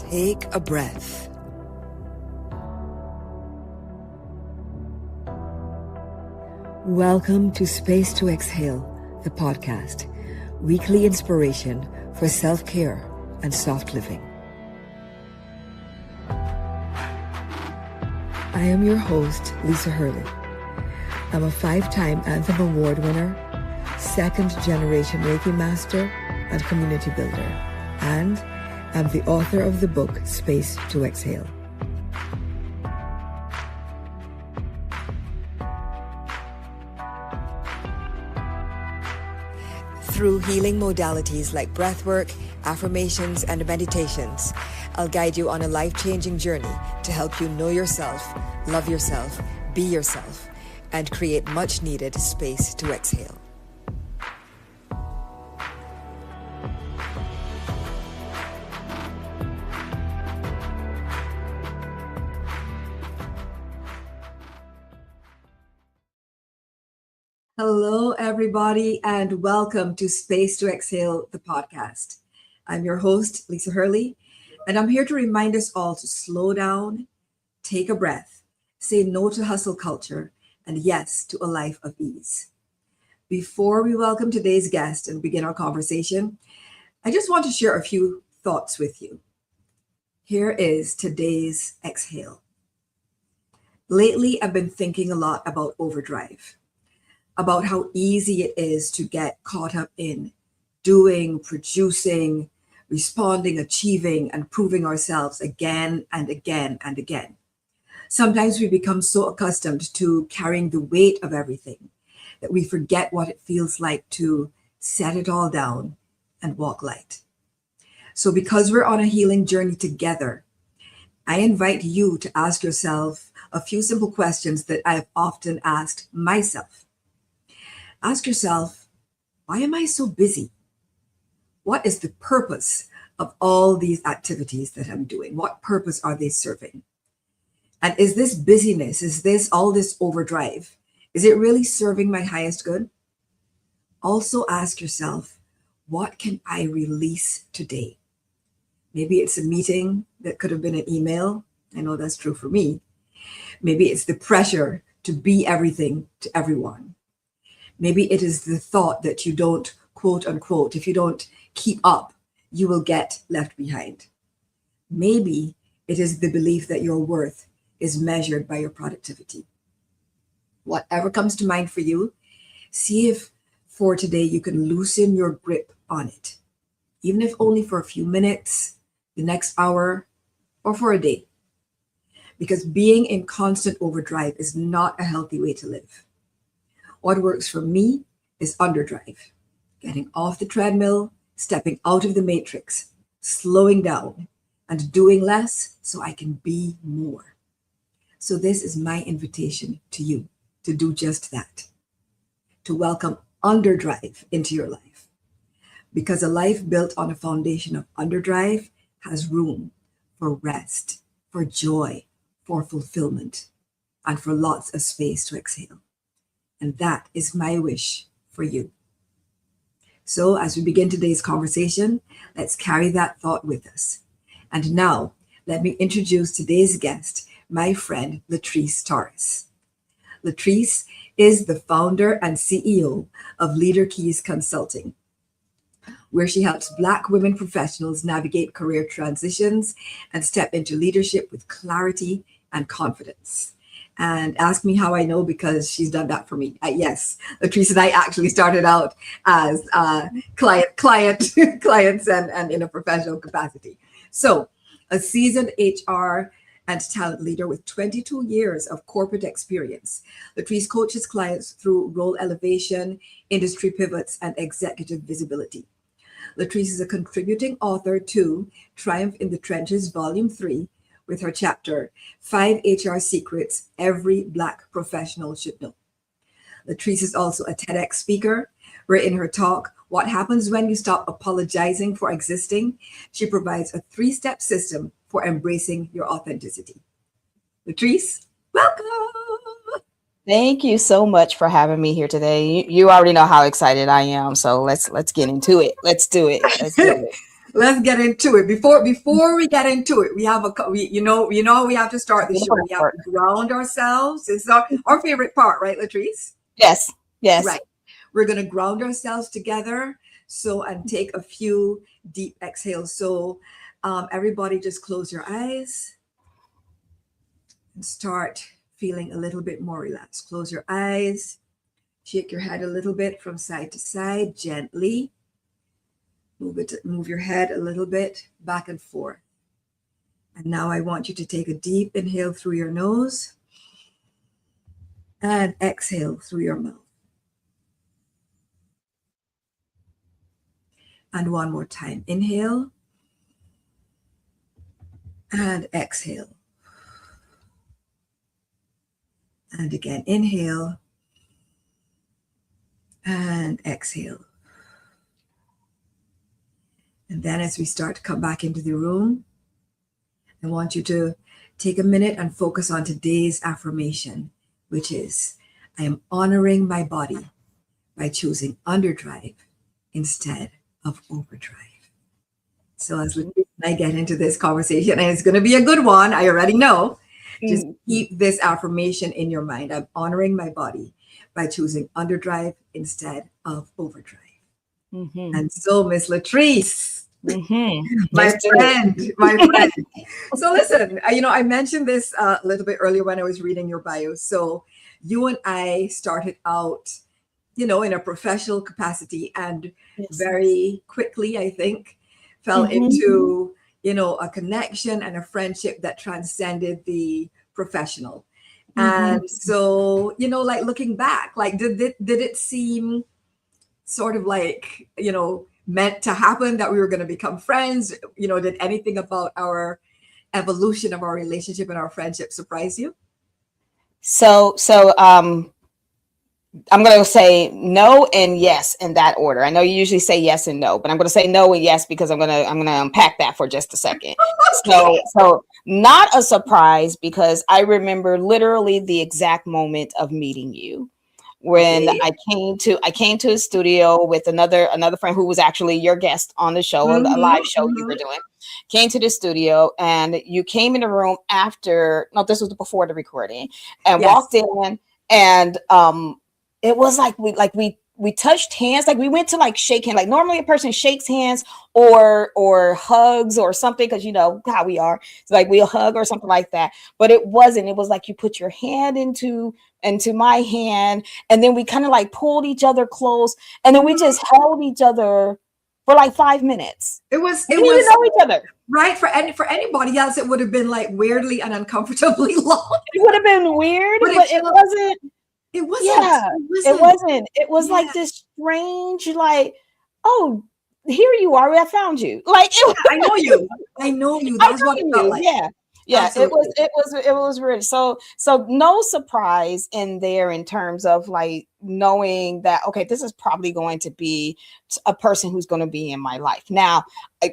Take a breath. Welcome to Space to Exhale, the podcast, weekly inspiration for self-care and soft living. I am your host, Lisa Hurley. I'm a 5-time Anthem Award winner, 2nd-generation Reiki master and community builder, and I'm the author of the book, Space to Exhale. Through healing modalities like breathwork, affirmations, and meditations, I'll guide you on a life-changing journey to help you know yourself, love yourself, be yourself, and create much-needed space to exhale. Hello, everybody, and welcome to Space to Exhale, the podcast. I'm your host, Lisa Hurley, and I'm here to remind us all to slow down, take a breath, say no to hustle culture, and yes to a life of ease. Before we welcome today's guest and begin our conversation, I just want to share a few thoughts with you. Here is today's exhale. Lately, I've been thinking a lot about Overdrive, about how easy it is to get caught up in doing, producing, responding, achieving, and proving ourselves again and again and again. Sometimes we become so accustomed to carrying the weight of everything that we forget what it feels like to set it all down and walk light. So because we're on a healing journey together, I invite you to ask yourself a few simple questions that I've often asked myself. Ask yourself, why am I so busy? What is the purpose of all these activities that I'm doing? What purpose are they serving? And is this busyness, all this overdrive, is it really serving my highest good? Also ask yourself, what can I release today? Maybe it's a meeting that could have been an email. I know that's true for me. Maybe it's the pressure to be everything to everyone. Maybe it is the thought that you don't, quote unquote, if you don't keep up, you will get left behind. Maybe it is the belief that your worth is measured by your productivity. Whatever comes to mind for you, see if for today you can loosen your grip on it, even if only for a few minutes, the next hour, or for a day. Because being in constant overdrive is not a healthy way to live. What works for me is Underdrive, getting off the treadmill, stepping out of the matrix, slowing down, and doing less so I can be more. So this is my invitation to you to do just that, to welcome Underdrive into your life. Because a life built on a foundation of Underdrive has room for rest, for joy, for fulfillment, and for lots of space to exhale. And that is my wish for you. So as we begin today's conversation, let's carry that thought with us. And now, let me introduce today's guest, my friend, Latrice Torres. Latrice is the founder and CEO of LeaderKeys Consulting, where she helps Black women professionals navigate career transitions and step into leadership with clarity and confidence. And ask me how I know, because she's done that for me. Yes, Latrice and I actually started out as clients and in a professional capacity. So a seasoned HR and talent leader with 22 years of corporate experience, Latrice coaches clients through role elevation, industry pivots, and executive visibility. Latrice is a contributing author to Triumph in the Trenches, Volume 3, with her chapter, 5 HR Secrets Every Black Professional Should Know. Latrice is also a TEDx speaker, where in her talk, What Happens When You Stop Apologizing for Existing, she provides a 3-step system for embracing your authenticity. Latrice, welcome. Thank you so much for having me here today. You already know how excited I am, so let's get into it. Let's do it. let's get into it. Before we get into it, we have we have to start the show. We have to ground ourselves. This is our favorite part, right, Latrice? Yes. Right. We're going to ground ourselves together. So, and take a few deep exhales. So, everybody just close your eyes and start feeling a little bit more relaxed. Close your eyes, shake your head a little bit from side to side, gently. Move your head a little bit back and forth. And now I want you to take a deep inhale through your nose and exhale through your mouth. And one more time. Inhale and exhale. And again, inhale and exhale. And then as we start to come back into the room, I want you to take a minute and focus on today's affirmation, which is, I am honoring my body by choosing underdrive instead of overdrive. So as I get into this conversation, and it's going to be a good one, I already know, just keep this affirmation in your mind. I'm honoring my body by choosing underdrive instead of overdrive. And so, Miss Latrice, my friend. So listen, I mentioned this a little bit earlier when I was reading your bio. So you and I started out, in a professional capacity, and very quickly, I think, fell into, a connection and a friendship that transcended the professional. And so, like looking back, like did it seem sort of like, meant to happen that we were going to become friends? Did anything about our evolution of our relationship and our friendship surprise you? So I'm going to say no and yes in that order. I know you usually say yes and no, but I'm going to say no and yes because I'm going to unpack that for just a second. Okay. So not a surprise, because I remember literally the exact moment of meeting you. When I came to a studio with another friend who was actually your guest on the show, a live show you were doing. Came to the studio, and you came in the room after. No, this was before the recording, and walked in, and it was like we touched hands, like we went to like shake hands. Like normally a person shakes hands or hugs or something, because you know how we are. It's like we'll hug or something like that. But it wasn't. It was like you put your hand into my hand, and then we kind of like pulled each other close, and then we just held each other for like 5 minutes. It was know each other. Right. For anybody else, it would have been like weirdly and uncomfortably long. It would have been weird, but it wasn't. It wasn't. Yeah, it wasn't. It was like this strange, like, oh, here you are. I found you. Like, I know you. I know you. That's what it felt like. Yeah. Yeah, absolutely. It was weird. So no surprise in there in terms of like knowing that, okay, this is probably going to be a person who's going to be in my life. Now,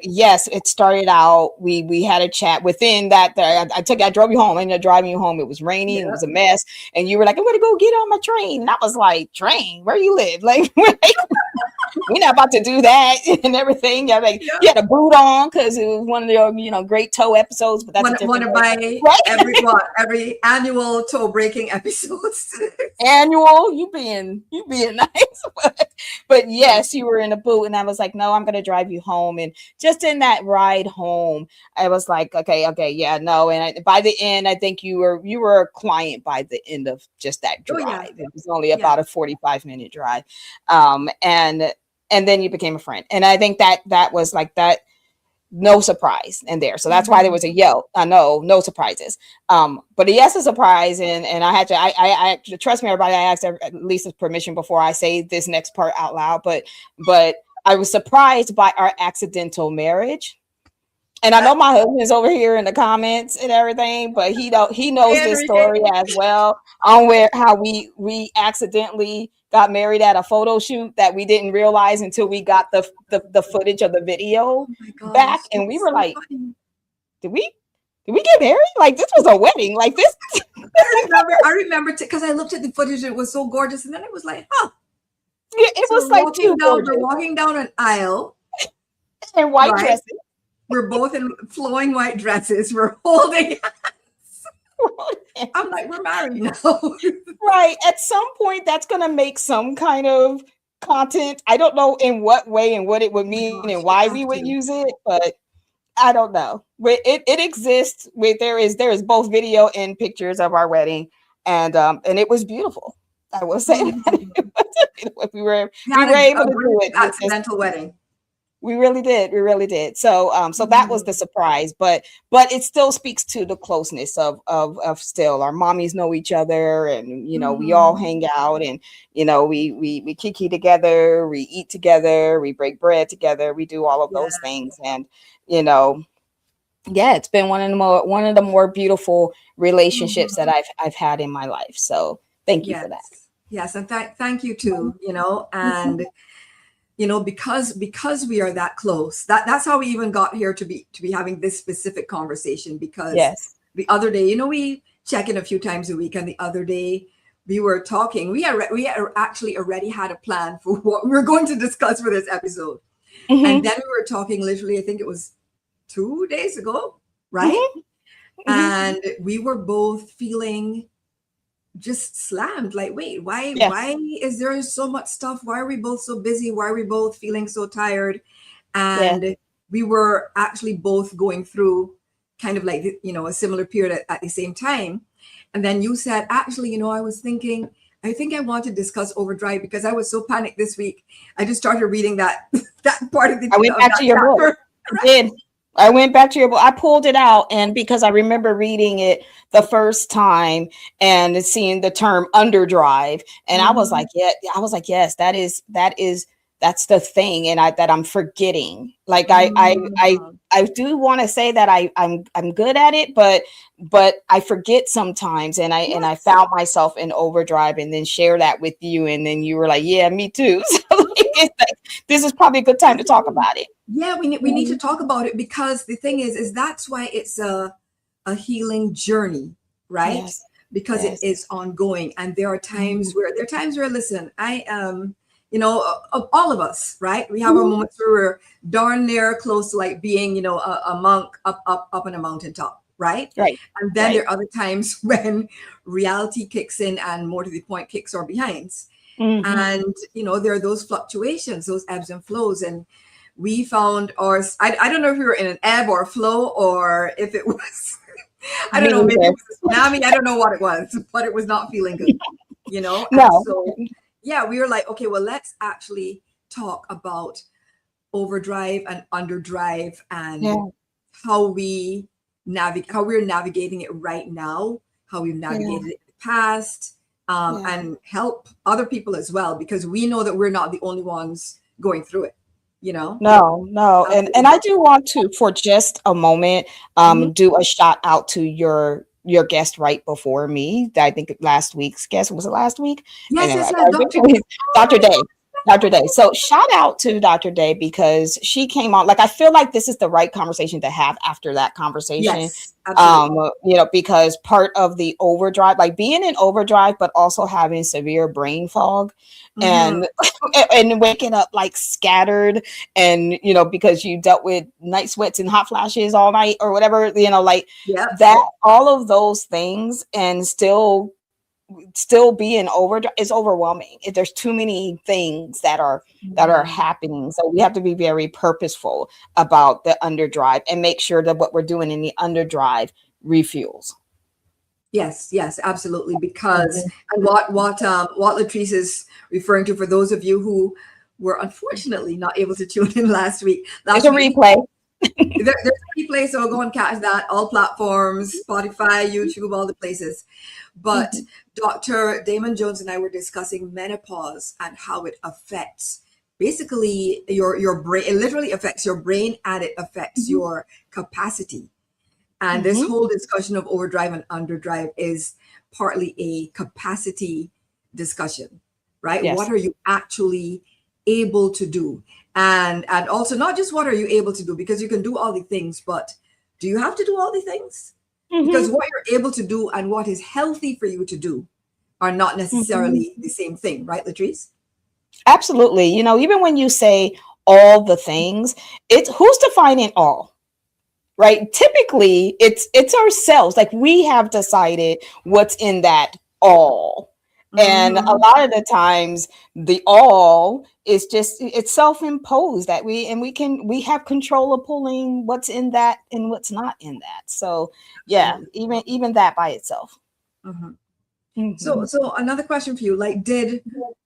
yes, it started out, we had a chat. Within that, I drove you home. I ended up driving you home. It was raining. Yeah. It was a mess. And you were like, I'm going to go get on my train. And I was like, train? Where you live? Like, we're not about to do that and everything. Yeah, like you had a boot on because it was one of the great toe episodes. But that's one of my every annual toe breaking episodes. Annual, you being nice, but yes, you were in a boot, and I was like, no, I'm gonna drive you home. And just in that ride home, I was like, okay, yeah, no. And by the end, I think you were a client by the end of just that drive. Oh, yeah. It was only about a 45-minute drive, and then you became a friend. And I think that was like that. No surprise in there. So that's why there was a no surprises. But a yes, a surprise. And I had to, I trust me, everybody, I asked Lisa's permission before I say this next part out loud, but I was surprised by our accidental marriage. And I know my husband is over here in the comments and everything, but he knows this story as well on how we accidentally got married at a photo shoot that we didn't realize until we got the footage of the video back, and we were like, did we get married? Like, this was a wedding. Like this. I remember because I looked at the footage, it was so gorgeous, and then it was like, huh. Yeah, it was like walking down an aisle. And white right? dresses. We're both in flowing white dresses. We're holding. I'm like, we're married now. Right. At some point, that's going to make some kind of content. I don't know in what way and what it would Oh my mean and gosh, it why has we would to. use it, but I don't know. It exists. There is both video and pictures of our wedding, and it was beautiful. I will say that Mhm. it was beautiful. We We had were able a to do brilliant it with this. accidental wedding. We really did. We really did. So that was the Mhm. surprise, but it still speaks to the closeness of still our mommies know each other, and we all Mhm. hang out, and we kiki together, we eat together, we break bread together, we do all of Yeah. those things, and you know, yeah, it's been one of the more beautiful relationships that Mhm. I've had in my life. So thank you for that. Yes. Yes. And thank you too, and because we are that close, that's how we even got here to be having this specific conversation, because Yes. the other day, we check in a few times a week, and the other day we were talking. We actually already had a plan for what we were going to discuss for this episode. And Hmm. then we were talking literally, I think it was 2 days ago, right? Hmm. Hmm. And we were both feeling just slammed, like, wait, why Yes. why is there so much stuff? Why are we both so busy? Why are we both feeling so tired? Yes. And we were actually both going through kind of like a similar period at the same time. And then you said, actually, I was thinking, I think I want to discuss Overdrive because I was so panicked this week. I just started reading that that part of I went back that to your book. chapter. I did. I went back to your book. I pulled it out, and because I remember reading it the first time and seeing the term underdrive, and I was Mhm. like, yeah, I was like, yes, that's the thing, and I'm forgetting. Like Mhm. I do want to say that I'm good at it, but I forget sometimes, and I Yes. found myself in overdrive, and then share that with you, and then you were like, yeah, me too. So like, it's like, this is probably a good time to talk about it. Yeah, we need to Mhm. talk about it, because the thing is that's why it's a healing journey, right? Yes. Because it Yes. is ongoing, and there are Mhm. times where listen, I of all of us, right? We have our Mhm. moments where we're darn near close to like being, a monk up on a mountaintop, right? Right. And then Right. there are other times when reality kicks in, and more to the point, kicks our behinds. Mhm. And there are those fluctuations, those ebbs and flows. And we found ours, I don't know if we were in an ebb or a flow, or if it was I don't Me know, maybe it neither. was a tsunami, I don't know what it was, but it was not feeling good. And No. so yeah, we were like, okay, well, let's actually talk about overdrive and underdrive, and Yeah. how we're navigating it right now, how we've Yeah. navigated it in the past, Yeah. and help other people as well, because we know that we're not the only ones going through it, you know No, no. And I absolutely. do want to, for just a moment, Mhm. do a shout out to your guest right before me. I think last week's guest, was it last week? Yes, Anyway, yes, yes, Dr. Oh Dr. my Day. God. Dr. Day. So shout out to Dr. Day, because she came on. Like, I feel like this is the right conversation to have after that conversation. Yes, absolutely. Because part of the overdrive, like being in overdrive, but also having severe brain fog, Hmm. and and waking up like scattered, and because you dealt with night sweats and hot flashes all night or whatever, like Yep. that, all of those things, and still being overdrive is overwhelming. There's too many things that are Mhm. happening, so we have to be very purposeful about the underdrive and make sure that what we're doing in the underdrive refuels. Yes, yes, absolutely. Because Mhm. and what Latrice is referring to, for those of you who were unfortunately not able to tune in last week. There's a Last week replay. there's a replay, so go and catch that. All platforms, Spotify, YouTube, all the places. But Mhm. Dr. Damon Jones and I were discussing menopause and how it affects basically your brain. It literally affects your brain, and it affects Mhm. your capacity. And this Mhm. whole discussion of overdrive and underdrive is partly a capacity discussion, right? What Yes. are you actually able to do? And also, not just what are you able to do, because you can do all the things, but do you have to do all the things? Because Mhm. what you're able to do and what is healthy for you to do are not Mhm. necessarily the same thing, right, Latrice? Absolutely. Even when you say all the things. It's who's defining all, right? Typically it's ourselves. Like we have decided what's in that all. And a lot of the times the all is just, it's self-imposed that we have control of pulling what's in that and what's not in that. So yeah, even that by itself. So another question for you, like,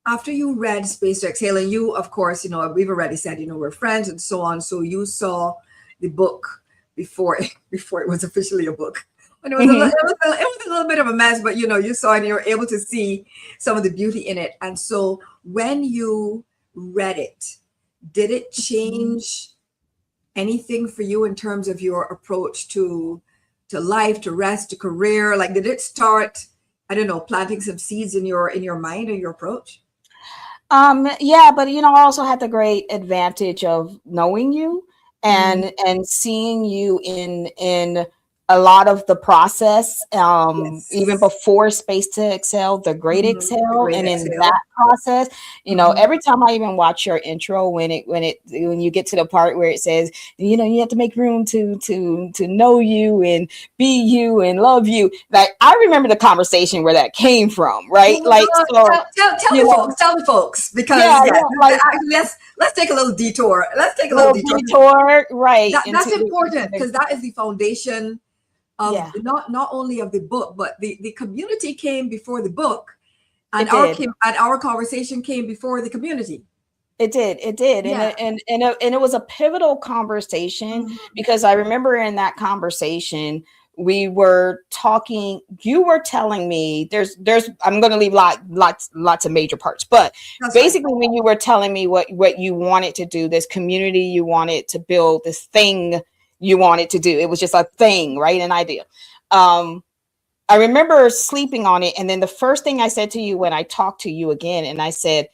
after you read Space to Exhale, and you, of course, we've already said, we're friends and so on. So you saw the book before it was officially a book. And it was a little bit of a mess, but you saw it and you were able to see some of the beauty in it. And so when you read it, did it change anything for you in terms of your approach to life, to rest, to career? Like, did it start, I don't know, planting some seeds in your mind or your approach? Yeah, but I also had the great advantage of knowing you and seeing you in a lot of the process, even before Space to Excel, the Great Excel, and in that process, every time I even watch your intro, when you get to the part where it says, you have to make room to know you and be you and love you. Like, I remember the conversation where that came from, right? Tell the folks, because let's take a little detour. Right? That's important, because that is the foundation of not only of the book, but the community came before the book, and our conversation came before the community. It did. Yeah. And it was a pivotal conversation, because I remember in that conversation, we were talking, you were telling me there's I'm going to leave lots of major parts, but that's basically when you were telling me what you wanted to do, this community you wanted to build, this thing you wanted to do. It was just a thing, right? An idea. I remember sleeping on it. And then the first thing I said to you when I talked to you again, and I said,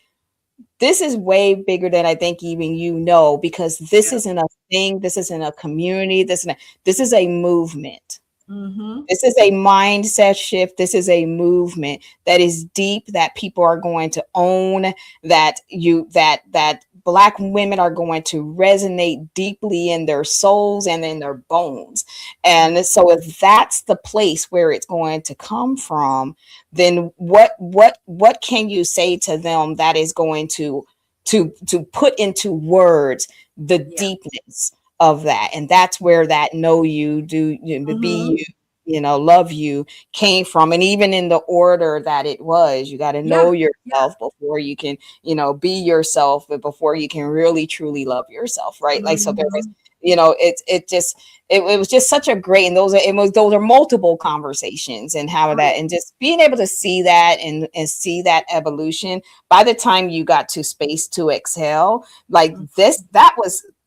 this is way bigger than I think even because this isn't a thing. This isn't a community. This is a movement. This is a mindset shift. This is a movement that is deep, that people are going to own, that Black women are going to resonate deeply in their souls and in their bones. And so if that's the place where it's going to come from, then what can you say to them that is going to put into words the deepness of that? And that's where that know you, do be you, love you came from. And even in the order that it was, you got to know yourself before you can, be yourself, but before you can really truly love yourself, right? Like, so there was, it was just such a great, and those are multiple conversations, and how that, and just being able to see that and see that evolution. By the time you got to Space to Exhale, like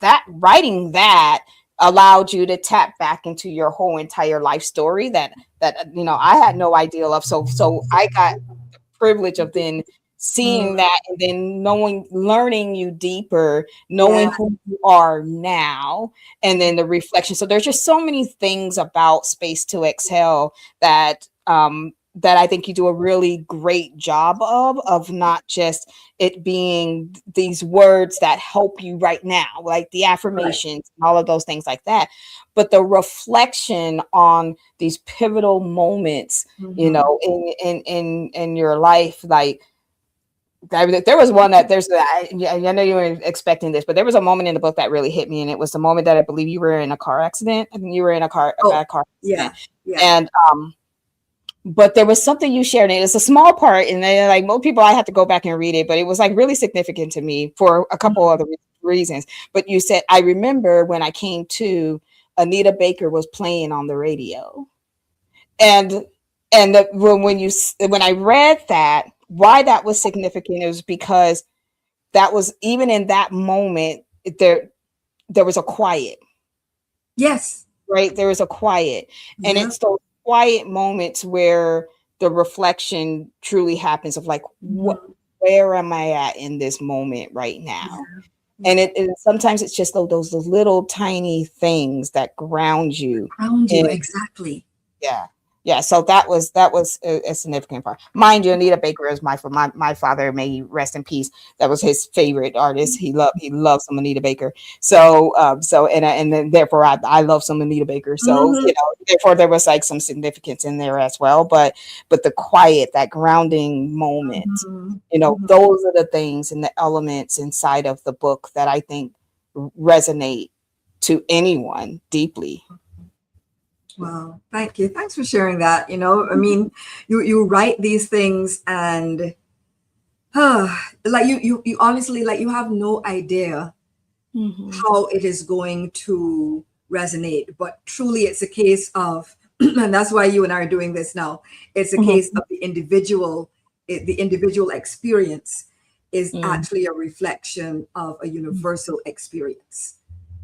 that writing that allowed you to tap back into your whole entire life story that I had no idea of. So I got the privilege of then seeing that, and then learning you deeper, knowing who you are now, and then the reflection. So there's just so many things about Space to Exhale that I think you do a really great job of not just it being these words that help you right now, like the affirmations and all of those things like that, but the reflection on these pivotal moments, in your life. Like, there was one that I know you weren't expecting this, but there was a moment in the book that really hit me, and it was the moment that I believe you were in a car accident. I mean, you were in a bad car accident. And but there was something you shared, and it's a small part, and then, like most people, I had to go back and read it, but it was like really significant to me for a couple other reasons. But you said, I remember when I came to, Anita Baker was playing on the radio, and when I read that, why that was significant, it was because that was, even in that moment, there was a quiet. Yes. Right. There was a quiet, and it's those quiet moments where the reflection truly happens of like, where am I at in this moment right now? And it sometimes it's just those little tiny things that ground you. Exactly. Yeah. Yeah, so that was a significant part. Mind you, Anita Baker is my father, may he rest in peace. That was his favorite artist. He loved some Anita Baker. So and then therefore I love some Anita Baker. So Mm-hmm. therefore there was like some significance in there as well. But the quiet, that grounding moment, Mm-hmm. Mm-hmm. those are the things and the elements inside of the book that I think resonate to anyone deeply. Wow. Thank you. Thanks for sharing that. I mean, you write these things and like you honestly, like, you have no idea Mm-hmm. how it is going to resonate, but truly it's a case of and that's why you and I are doing this now. It's a case Mm-hmm. of the individual experience is Mm. actually a reflection of a universal experience.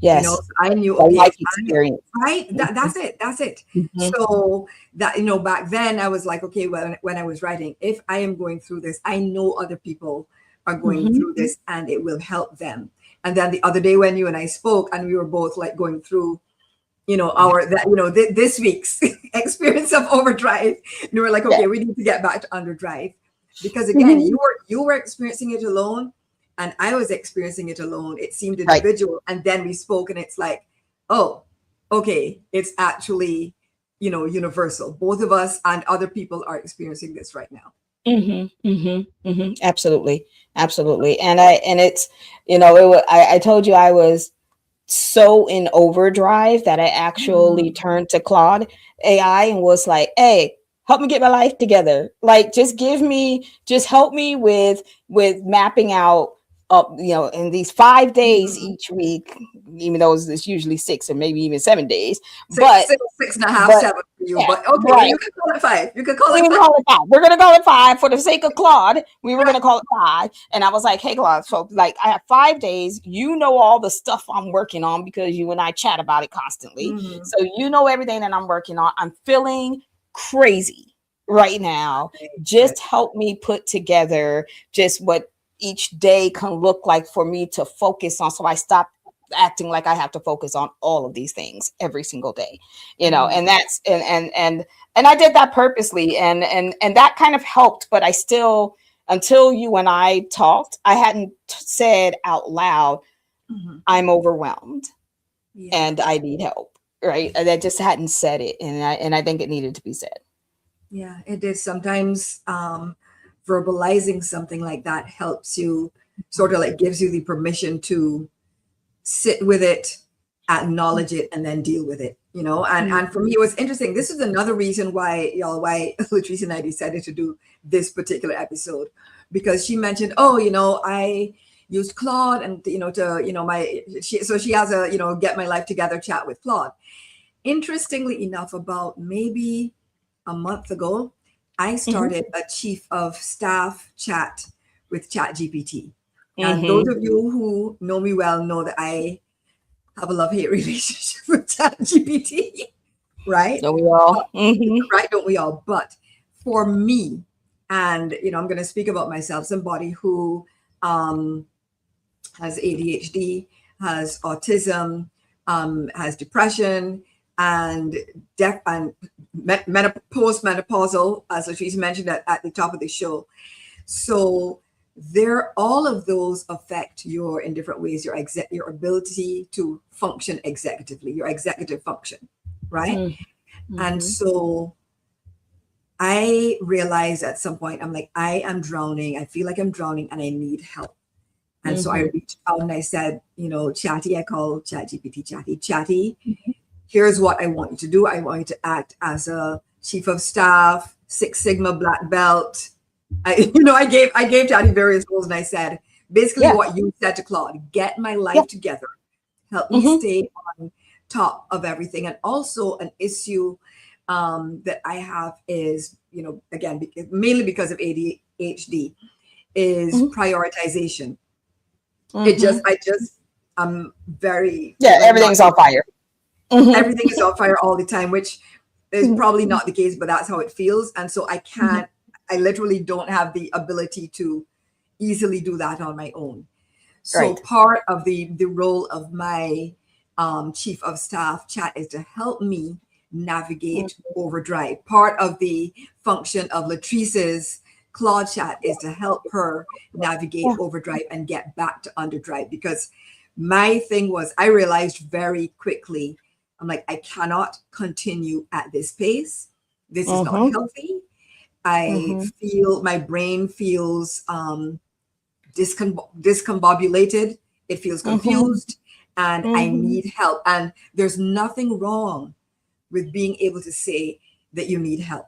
Yes. So I knew, A okay, life experience. right, that's it. Mhm, So that, back then I was like, okay, well, when I was writing, if I am going through this, I know other people are going mhm. through this and it will help them. And then the other day when you and I spoke and we were both like going through, this week's experience of Overdrive, and we were like, Yeah. okay, we need to get back to Underdrive, because again, Mhm. you were experiencing it alone, and I was experiencing it alone. It seemed Right. individual, and then we spoke, and it's like, oh, okay, it's actually, universal. Both of us and other people are experiencing this right now. Mhm, mhm, mhm. Absolutely, absolutely. And it's, I told you I was so in overdrive that I actually Mm, turned to Claude AI and was like, "Hey, help me get my life together. Like, just help me with mapping out in these 5 days mm. each week, even though it's usually 6 or maybe even 7 days. Six, But six, six and a half, but 7 for you, yeah, but okay, right. you can call it 5. You can call We it can 5. call it 5. We're gonna call it 5 for the sake of Claude. We were gonna call it 5. And I was like, hey Claude, so like I have 5 days. You know all the stuff I'm working on because you and I chat about it constantly. Mhm. So you know everything that I'm working on. I'm feeling crazy right now. Right. Just help me put together just what each day can look like for me to focus on. So I stop acting like I have to focus on all of these things every single day. Mm. And that's and I did that purposely, and that kind of helped. But I still, until you and I talked, I hadn't said out loud, Mhm. "I'm overwhelmed Yeah. and I need help." Right? And I just hadn't said it, and I think it needed to be said. Yeah, it is. Sometimes verbalizing something like that helps you, sort of like gives you the permission to sit with it, acknowledge it, and then deal with it. And for me, it was interesting. This is another reason why Latrice and I decided to do this particular episode, because she mentioned, oh, I used Claude, and to so she has a get my life together chat with Claude. Interestingly enough, about maybe a month ago, I Mhm, started a chief of staff chat with ChatGPT. And those mhm. of you who know me well know that I have a love-hate relationship with ChatGPT, right? Don't we all? But, Mhm, right, don't we all? But for me, and I'm going to speak about myself, somebody who um, has ADHD, has autism, has depression, and postmenopausal, as Latrice mentioned at the top of the show. So all of those affect in different ways, your ability to function executively, your executive function, right? mhm, And mhm, so I realized at some point, I'm like, I am drowning. I feel like I'm drowning and I need help. And so I mhm, reached out and I said, Chatty, I call ChatGPT Chatty, here's what I want you to do. I want you to act as a chief of staff, Six Sigma black belt. I gave Chatty various roles, and I said basically yeah, what you said to Claude: get my yeah, life together, help me mhm, stay on top of everything. And also an issue that I have is, again, mainly because of ADHD, is mhm, prioritization. mhm. I'm very Yeah, like not everything's on fire. Mhm, everything is on fire all the time, which is mhm, probably not the case, but that's how it feels. And so mhm. I literally don't have the ability to easily do that on my own. So Right. part of the role of my chief of staff chat is to help me navigate Overdrive. Part of the function of Latrice's Claude chat is to help her navigate Yeah. Overdrive and get back to Underdrive. Because my thing was, I realized very quickly, I'm like, I cannot continue at this pace. This is not healthy. I feel my brain feels discombobulated. It feels confused, and I need help. And there's nothing wrong with being able to say that you need help.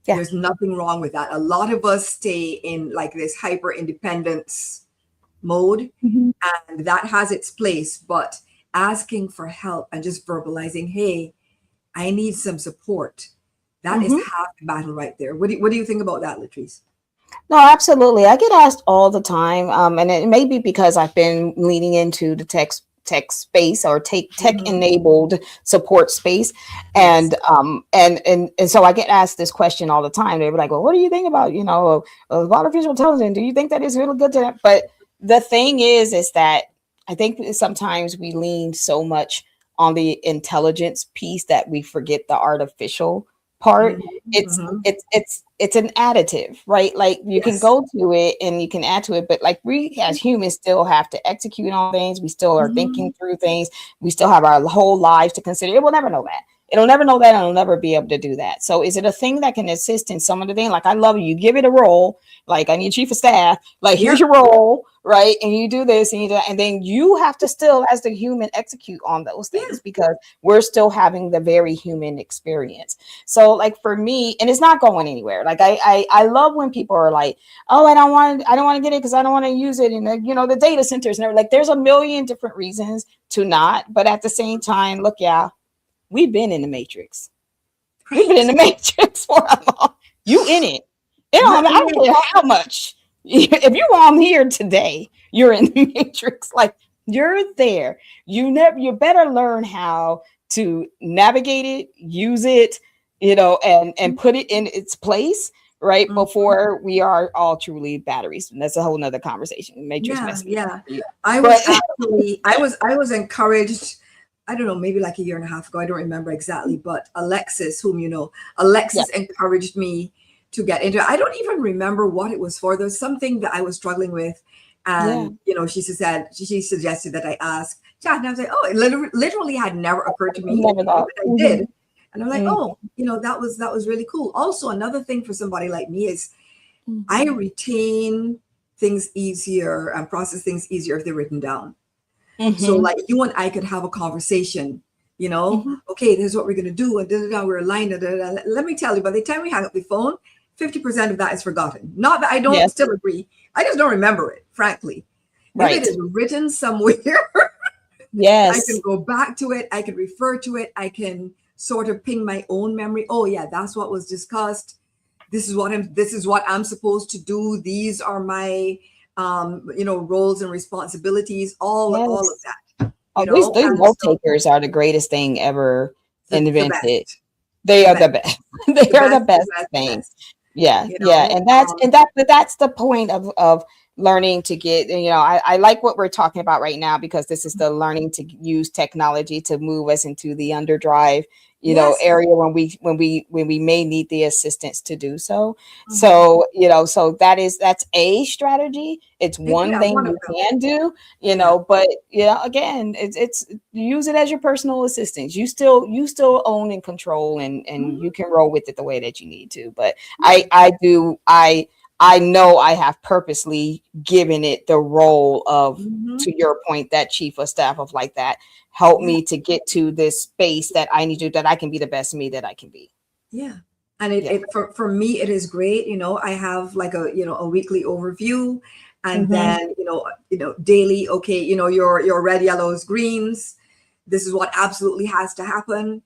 Yeah. There's nothing wrong with that. A lot of us stay in like this hyper independence mode, and that has its place. But asking for help and just verbalizing, hey, I need some support. That is half the battle right there. What do you think about that, Latrice? No, absolutely. I get asked all the time, and it may be because I've been leaning into the tech space or tech enabled support space, and so I get asked this question all the time. They're like, "Well, what do you think about artificial intelligence? Do you think that is really good to that?" But the thing is that I think sometimes we lean so much on the intelligence piece that we forget the artificial part. It's an additive, right? Like you can go to it and you can add to it, but like we as humans still have to execute on things. We still are thinking through things. We still have our whole lives to consider. It will never know that. It'll never know that, and it'll never be able to do that. So is it a thing that can assist in some of the things? Like I love you give it a role. Like I need chief of staff. Like here's your role, right? And you do this and you do that, and then you have to still, as the human, execute on those things because we're still having the very human experience. So like for me, and it's not going anywhere. Like I love when people are like, oh, I don't want to get it because I don't want to use it in the data centers and everything. Like there's a million different reasons to not, but at the same time, look, we've been in the matrix. We've been in the matrix for a long. You in it. I don't care how much. If you're on here today, you're in the matrix. Like you're there. You better learn how to navigate it, use it, and put it in its place, right? Before we are all truly batteries. And that's a whole nother conversation. Matrix I was encouraged. I don't know, maybe like a year and a half ago. I don't remember exactly, but Alexis, whom you know, encouraged me to get into it. I don't even remember what it was for. There was something that I was struggling with. And, she suggested that I ask chat. And I was like, oh, it literally had never occurred to me. But I did. And I'm like, that was really cool. Also, another thing for somebody like me is I retain things easier and process things easier if they're written down. So like you and I could have a conversation, okay, this is what we're going to do. And we're aligned. Let me tell you, by the time we hang up the phone, 50% of that is forgotten. Not that I don't still agree. I just don't remember it, frankly. If it is written somewhere, I can go back to it. I can refer to it. I can sort of ping my own memory. Oh yeah, that's what was discussed. This is what I'm supposed to do. These are my roles and responsibilities, all of that. These note takers are the greatest thing ever invented. They are the best. They are the best thing. Yeah. And that's the point of learning to get, I like what we're talking about right now, because this is the learning to use technology to move us into the underdrive, area when we may need the assistance to do so. So, that's a strategy. It's one thing you can do, but again, it's use it as your personal assistance. You still own and control and you can roll with it the way that you need to. But I know I have purposely given it the role of, to your point, that chief of staff of like that. Help me to get to this space that I need to, that I can be the best me that I can be. Yeah. And for me, it is great. I have like a weekly overview, and then, daily, okay, your red, yellows, greens. This is what absolutely has to happen.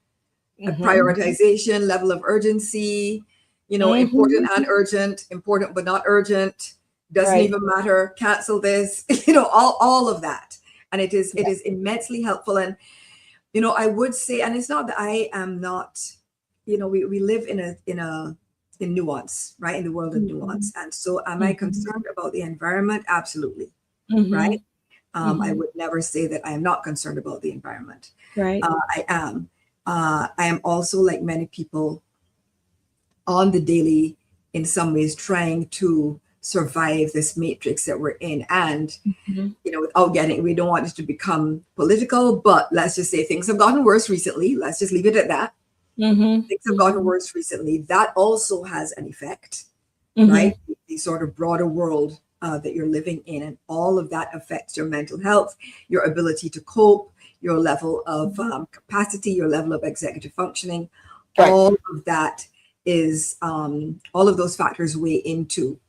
Prioritization, level of urgency, important and urgent, important but not urgent, doesn't even matter, cancel this, all of that. And it is immensely helpful. And I would say, and it's not that I am not, we live in nuance, right, in the world of nuance. And so am I concerned about the environment? Absolutely. Right. I would never say that I am not concerned about the environment. Right. I am. I am also, like many people, on the daily, in some ways, trying to survive this matrix that we're in. And, without we don't want it to become political, but let's just say things have gotten worse recently. Let's just leave it at that. Things have gotten worse recently. That also has an effect, right? The sort of broader world that you're living in, and all of that affects your mental health, your ability to cope, your level of capacity, your level of executive functioning. Right. All of that is all of those factors weigh into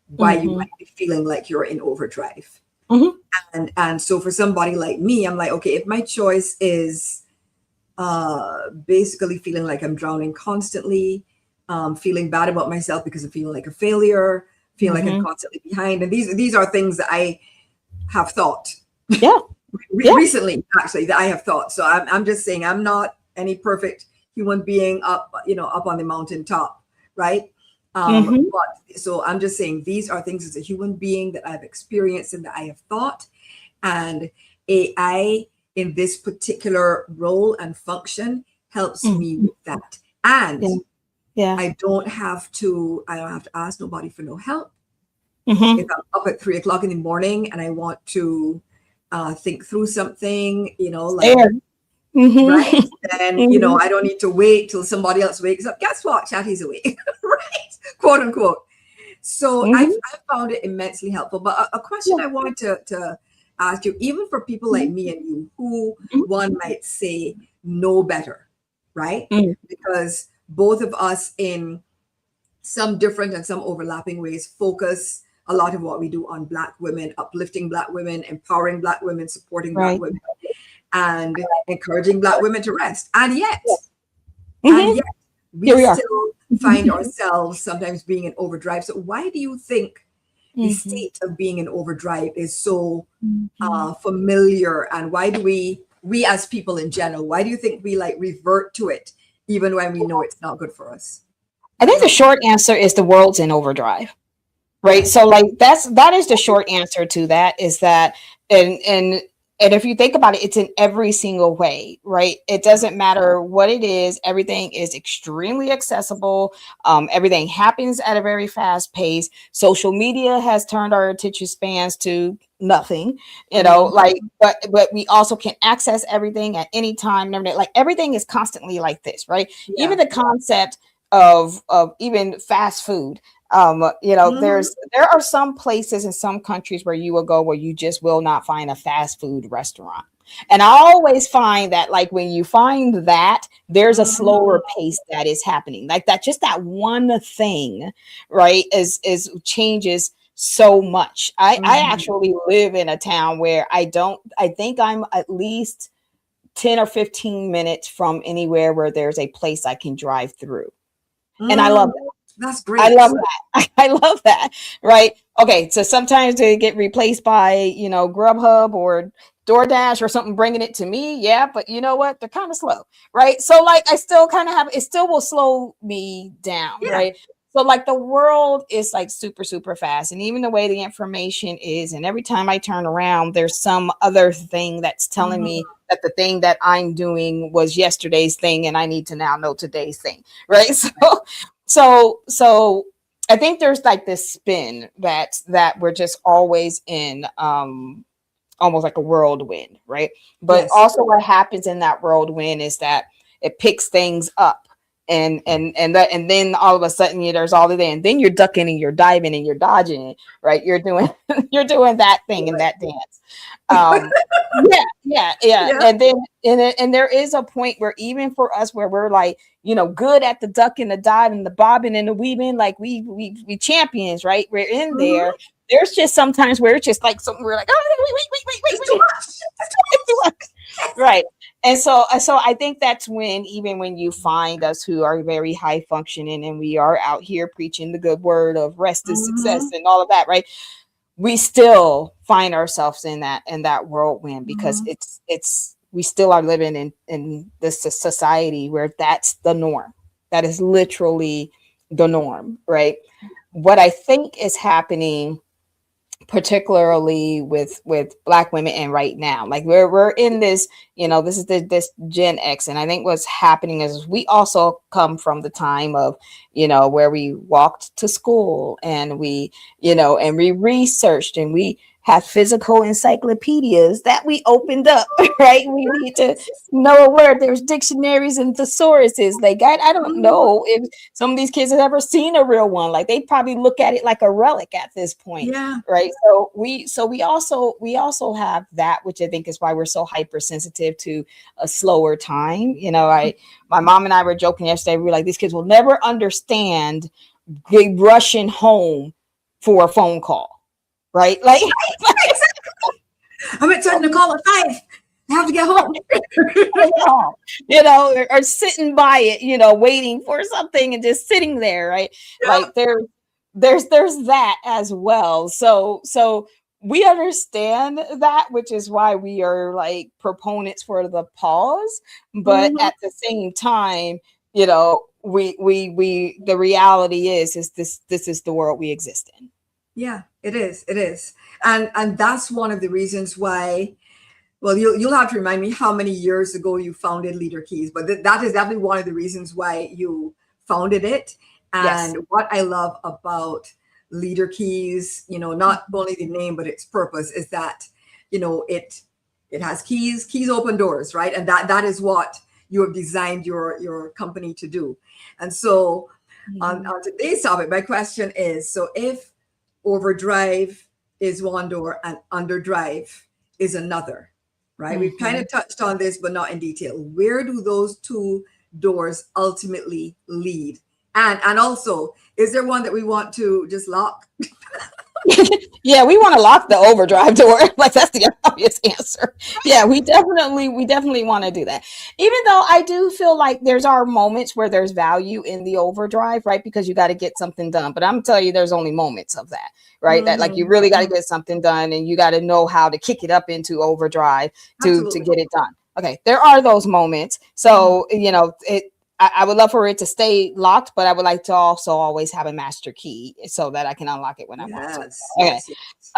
why you might be feeling like you're in overdrive. And so for somebody like me, I'm like, okay, if my choice is basically feeling like I'm drowning constantly, feeling bad about myself because I'm feeling like a failure, feeling like I'm constantly behind, and these are things that I have thought. Recently, actually, that I have thought. So I'm just saying, I'm not any perfect human being up on the mountaintop, right? But so I'm just saying, these are things as a human being that I've experienced and that I have thought, and AI in this particular role and function helps me with that. And I don't have to ask nobody for no help. If I'm up at 3 o'clock in the morning and I want to think through something, right? Then, I don't need to wait till somebody else wakes up. Guess what? Chatty's awake, right? Quote unquote. So I found it immensely helpful. But a question I wanted to ask you, even for people like me and you, who one might say know better, right? Because both of us, in some different and some overlapping ways, focus a lot of what we do on Black women, uplifting Black women, empowering Black women, supporting Black women, and encouraging Black women to rest. And yet we still find ourselves sometimes being in overdrive. So why do you think the state of being in overdrive is so familiar? And why do we as people in general, why do you think we revert to it even when we know it's not good for us? I think the short answer is the world's in overdrive, right? So that is the short answer to that, is that, and if you think about it, it's in every single way, right? It doesn't matter what it is. Everything is extremely accessible. Everything happens at a very fast pace. Social media has turned our attention spans to nothing, but we also can access everything at any time. Everything is constantly like this, right? Even the concept of even fast food. There are some places in some countries where you will go where you just will not find a fast food restaurant. And I always find that when you find that, there's a slower pace that is happening. Just that one thing, right, is changes so much. I actually live in a town where I think I'm at least 10 or 15 minutes from anywhere where there's a place I can drive through. And I love that. That's great. I love that. I love that. Right. Okay. So sometimes they get replaced by, Grubhub or DoorDash or something bringing it to me. Yeah. But you know what? They're kind of slow. Right. So I still kind of it still will slow me down. Yeah. Right. So the world is super, super fast. And even the way the information is, and every time I turn around, there's some other thing that's telling me that the thing that I'm doing was yesterday's thing and I need to now know today's thing. Right. So I think there's this spin that we're just always in, almost like a whirlwind, right? But also what happens in that whirlwind is that it picks things up. And then all of a sudden there's all of that, and then you're ducking and you're diving and you're dodging it, right? You're doing that thing and that dance. Yeah. And then and there is a point where even for us where we're good at the duck and the dive and the bobbing and the weaving, we champions, right? We're in there. There's just sometimes where it's just something we're oh wait. Right. And so I think that's when you find us who are very high functioning and we are out here preaching the good word of rest is success and all of that, right? We still find ourselves in that whirlwind because we still are living in this society where that's the norm. That is literally the norm, right? What I think is happening particularly with Black women, and right now, like we're in this, this is this Gen X, and I think what's happening is we also come from the time of, where we walked to school and we, and we researched and we have physical encyclopedias that we opened up, right? We need to know a word. There's dictionaries and thesauruses. Like I don't know if some of these kids have ever seen a real one. Like they probably look at it like a relic at this point, Yeah. right? So we also have that, which I think is why we're so hypersensitive to a slower time. My mom and I were joking yesterday. We were like, these kids will never understand rushing home for a phone call. Right? Like I'm expecting to call at 5. I have to get home. Or sitting by it, waiting for something and just sitting there, right? Yeah. Like there's that as well. So we understand that, which is why we are like proponents for the pause. But at the same time, we the reality is this is the world we exist in. Yeah, it is. It is. And that's one of the reasons why, well, you'll have to remind me how many years ago you founded LeaderKeys, but that is definitely one of the reasons why you founded it. And yes, what I love about LeaderKeys, not only the name, but its purpose is that, it has keys open doors, right? And that is what you have designed your company to do. And so on today's topic, my question is, so if Overdrive is one door and Underdrive is another, right? We've kind of touched on this, but not in detail. Where do those two doors ultimately lead? And also, is there one that we want to just lock? Yeah, we want to lock the Overdrive door. Like that's the obvious answer. Yeah, we definitely want to do that. Even though I do feel like there's our moments where there's value in the Overdrive, right? Because you got to get something done. But I'm telling you, there's only moments of that, right? That like you really got to get something done, and you got to know how to kick it up into Overdrive to get it done. Okay, there are those moments. So I would love for it to stay locked, but I would like to also always have a master key so that I can unlock it when I want to. Okay.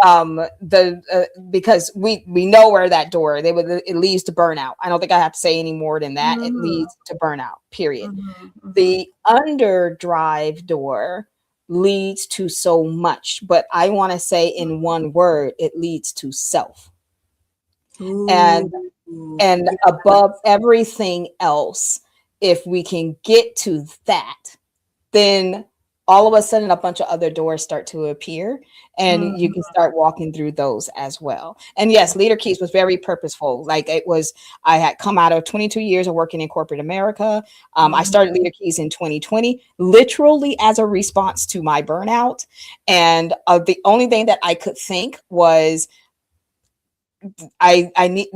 Yes. Because we know where that door, it leads to burnout. I don't think I have to say any more than that. It leads to burnout, period. The Underdrive door leads to so much, but I want to say in one word, it leads to self. Ooh. And above everything else, if we can get to that, then all of a sudden a bunch of other doors start to appear, and you can start walking through those as well. And yes, LeaderKeys was very purposeful. Like I had come out of 22 years of working in corporate America. I started LeaderKeys in 2020, literally as a response to my burnout. And the only thing that I could think was I need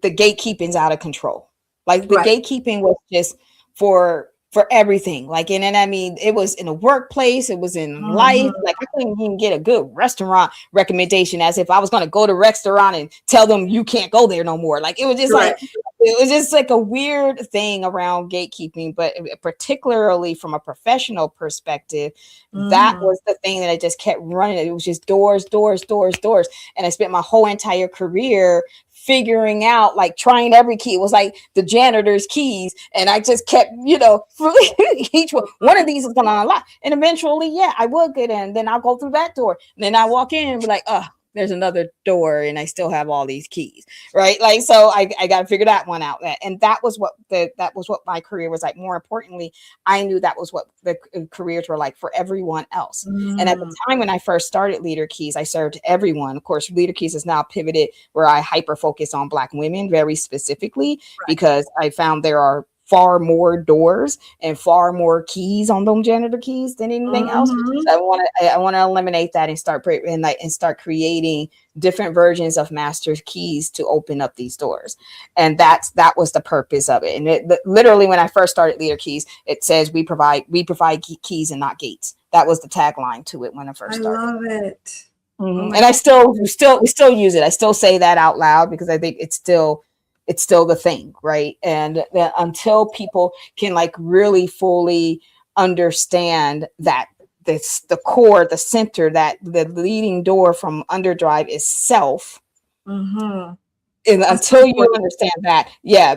the gatekeeping's out of control. Like the gatekeeping was just for everything. Like, and I mean, it was in a workplace, it was in life. Like I couldn't even get a good restaurant recommendation, as if I was going to go to a restaurant and tell them you can't go there no more. Like it was just like a weird thing around gatekeeping, but particularly from a professional perspective, that was the thing that I just kept running. It was just doors. And I spent my whole entire career figuring out, like trying every key. It was like the janitor's keys. And I just kept, each one of these is going to unlock. And eventually, I would get in. Then I'll go through that door. And then I walk in and be like, there's another door and I still have all these keys, right? Like, so I got to figure that one out. And that was what my career was like. More importantly, I knew that was what the careers were like for everyone else. And at the time when I first started LeaderKeys, I served everyone. Of course, LeaderKeys is now pivoted where I hyper focus on Black women very specifically, because I found there are far more doors and far more keys on those janitor keys than anything else. So I want to eliminate that and start creating different versions of master keys to open up these doors. And that was the purpose of it. And literally when I first started LeaderKeys, it says we provide keys and not gates. That was the tagline to it when I first started. I love it. And I we still use it. I still say that out loud because I think it's still the thing, right? And until people can like really fully understand that this, the core, the center, that the leading door from Underdrive is self. Mm-hmm. And until you understand that,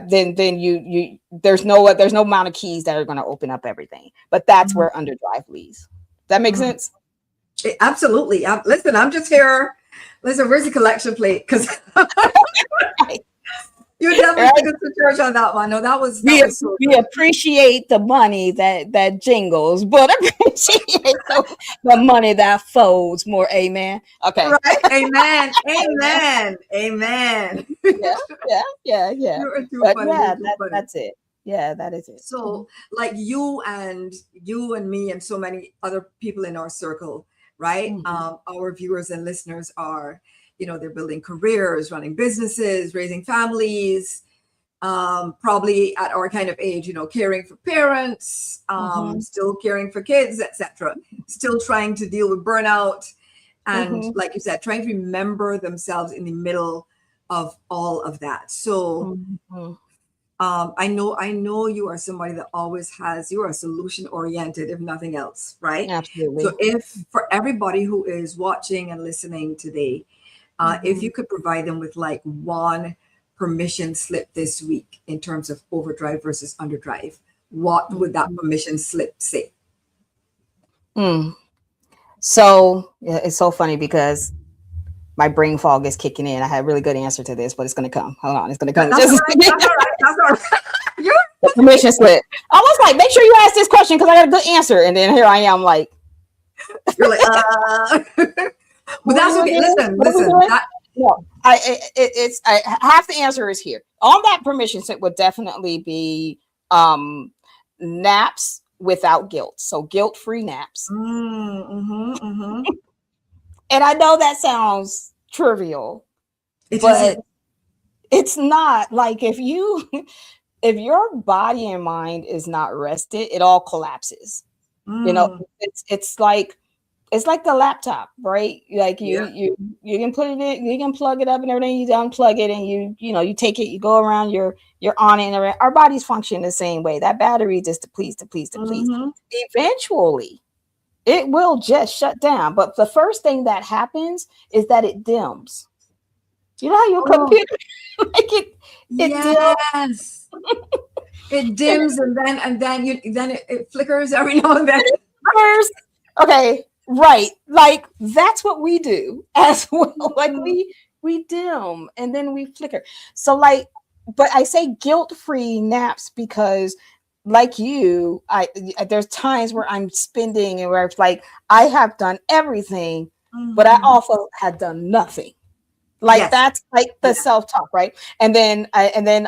then you there's no amount of keys that are going to open up everything. But that's where Underdrive leads. Does that make sense? Absolutely. Listen, I'm just here. Listen, where's the collection plate? Because you definitely took us to church on that one. No, that was so we appreciate the money that jingles, but appreciate the money that folds more. Amen. Okay. Right. Amen. Amen. Amen. Yeah. But that's it. Yeah, that is it. So, like you and me and so many other people in our circle, right? Our viewers and listeners are, they're building careers, running businesses, raising families, probably at our kind of age, caring for parents, still caring for kids, etc. Still trying to deal with burnout. And like you said, trying to remember themselves in the middle of all of that. So I know you are somebody that always you are solution oriented, if nothing else, right? Absolutely. So if for everybody who is watching and listening today, if you could provide them with like one permission slip this week in terms of overdrive versus underdrive, what would that permission slip say? So it's so funny because my brain fog is kicking in. I had a really good answer to this, but it's going to come. Hold on. It's going to come. That's all right. The permission slip. I was like, make sure you ask this question because I got a good answer. And then here I am like. You're like, But that's okay. Listen. I half the answer is here. On that permission slip would definitely be naps without guilt. So guilt-free naps. And I know that sounds trivial, but it's not. Like if your body and mind is not rested, it all collapses. It's like the laptop, right? Like you can put it in, you can plug it up and everything, you unplug it and you take it, you go around, you're on it, and our bodies function the same way. That battery just depletes. Eventually it will just shut down. But the first thing that happens is that it dims. You know how your computer dims. It dims and then it flickers every now and then. Okay, right. Like that's what we do as well. Like we dim and then we flicker. So but I say guilt-free naps because like you, there's times where I'm spending and where it's like I have done everything, but I also had done nothing. Like that's like the self-talk, right? And then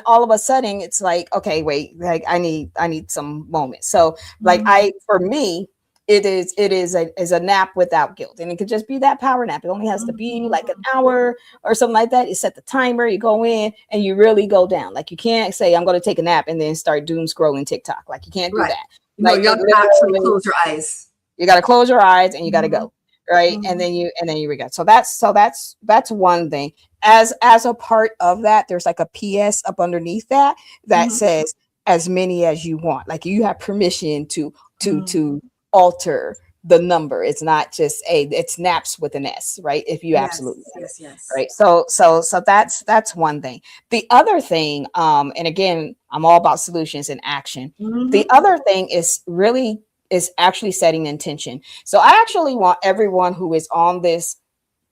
all of a sudden it's like, okay, wait, like I need some moments. So like for me, it is a nap without guilt, and it could just be that power nap. It only has to be like an hour or something like that. You set the timer, you go in, and you really go down. Like you can't say I'm going to take a nap and then start doom scrolling TikTok. Like you can't do that. Like you have to actually close your eyes. You got to close your eyes and you got to go. Right. And then you regret. So that's one thing. As a part of that, there's like a PS up underneath that says as many as you want. Like you have permission to alter the number. It's not just it's naps with an S, right? If you absolutely yes. Right. So that's one thing. The other thing, and again, I'm all about solutions and action. The other thing is actually setting intention. So I actually want everyone who is on this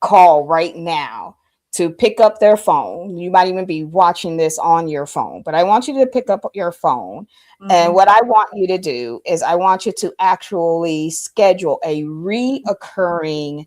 call right now to pick up their phone. You might even be watching this on your phone, but I want you to pick up your phone. And what I want you to do is I want you to actually schedule a reoccurring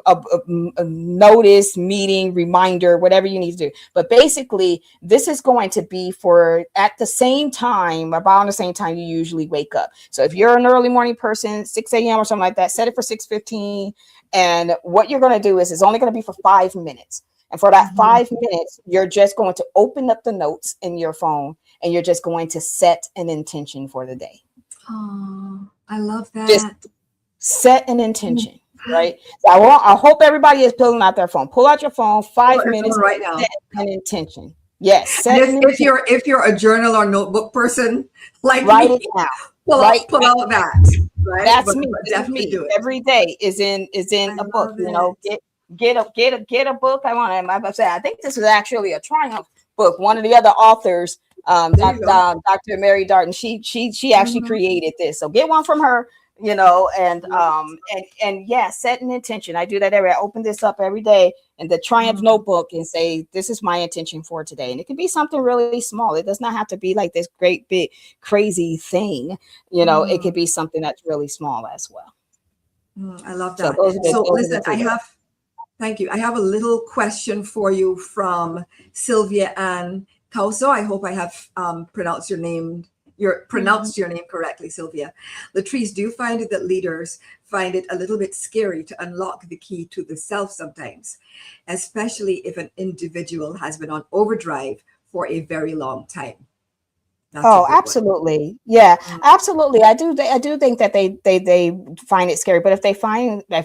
a notice, meeting, reminder, whatever you need to do. But basically, this is going to be for at the same time, about the same time you usually wake up. So if you're an early morning person, 6 a.m. or something like that, set it for 6:15. And what you're going to do is it's only going to be for 5 minutes. And for that 5 minutes, you're just going to open up the notes in your phone and you're just going to set an intention for the day. Oh, I love that. Just set an intention. Right. So I hope everybody is pulling out their phone. Pull out your phone, 5 minutes right now. Set an intention. Yes. If you're a journal or notebook person, like write it down. right? pull out that, right? That's But, me. but This is definitely me. do it. Every day is in I a book. love You know, it. get a book. I say I think this is actually a Triumph book. One of the other authors, There you go. Dr. Mary Darden, she actually Mhm. created this. So get one from her. You know, Love it. and yeah, set an intention. I do that I open this up every day in the Triumph Mhm. notebook and say, this is my intention for today. And it can be something really small. It does not have to be like this great big crazy thing. You know, it could Mm. be something that's really small as well. I love So that. So those are the listen, two ways. thank you. I have a little question for you from Sylvia Ann Kauso. I hope I have pronounced your name correctly, Sylvia. Latrice, do you find it that leaders find it a little bit scary to unlock the key to the self sometimes, especially if an individual has been on overdrive for a very long time? That's a Oh, good one. absolutely. Yeah, Mm. absolutely. I do think that they find it scary, but if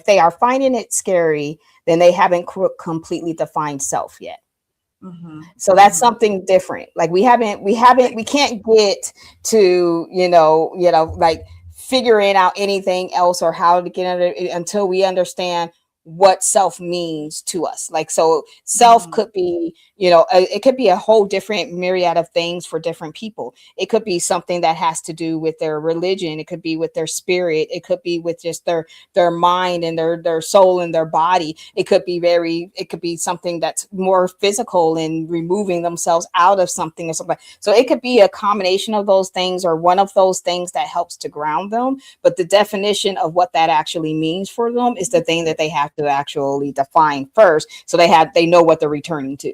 they are finding it scary, then they haven't completely defined self yet. Mhm. So that's Mhm. something different. Like we can't get to, like figuring out anything else or how to get under it until we understand what self means to us. Like, so self Mhm. could be, it could be a whole different myriad of things for different people. It could be something that has to do with their religion. It could be with their spirit. It could be with just their mind and their soul and their body. It could be something that's more physical and removing themselves out of something or something. So it could be a combination of those things or one of those things that helps to ground them. But the definition of what that actually means for them is the thing that they have to actually define first. So they know what they're returning to.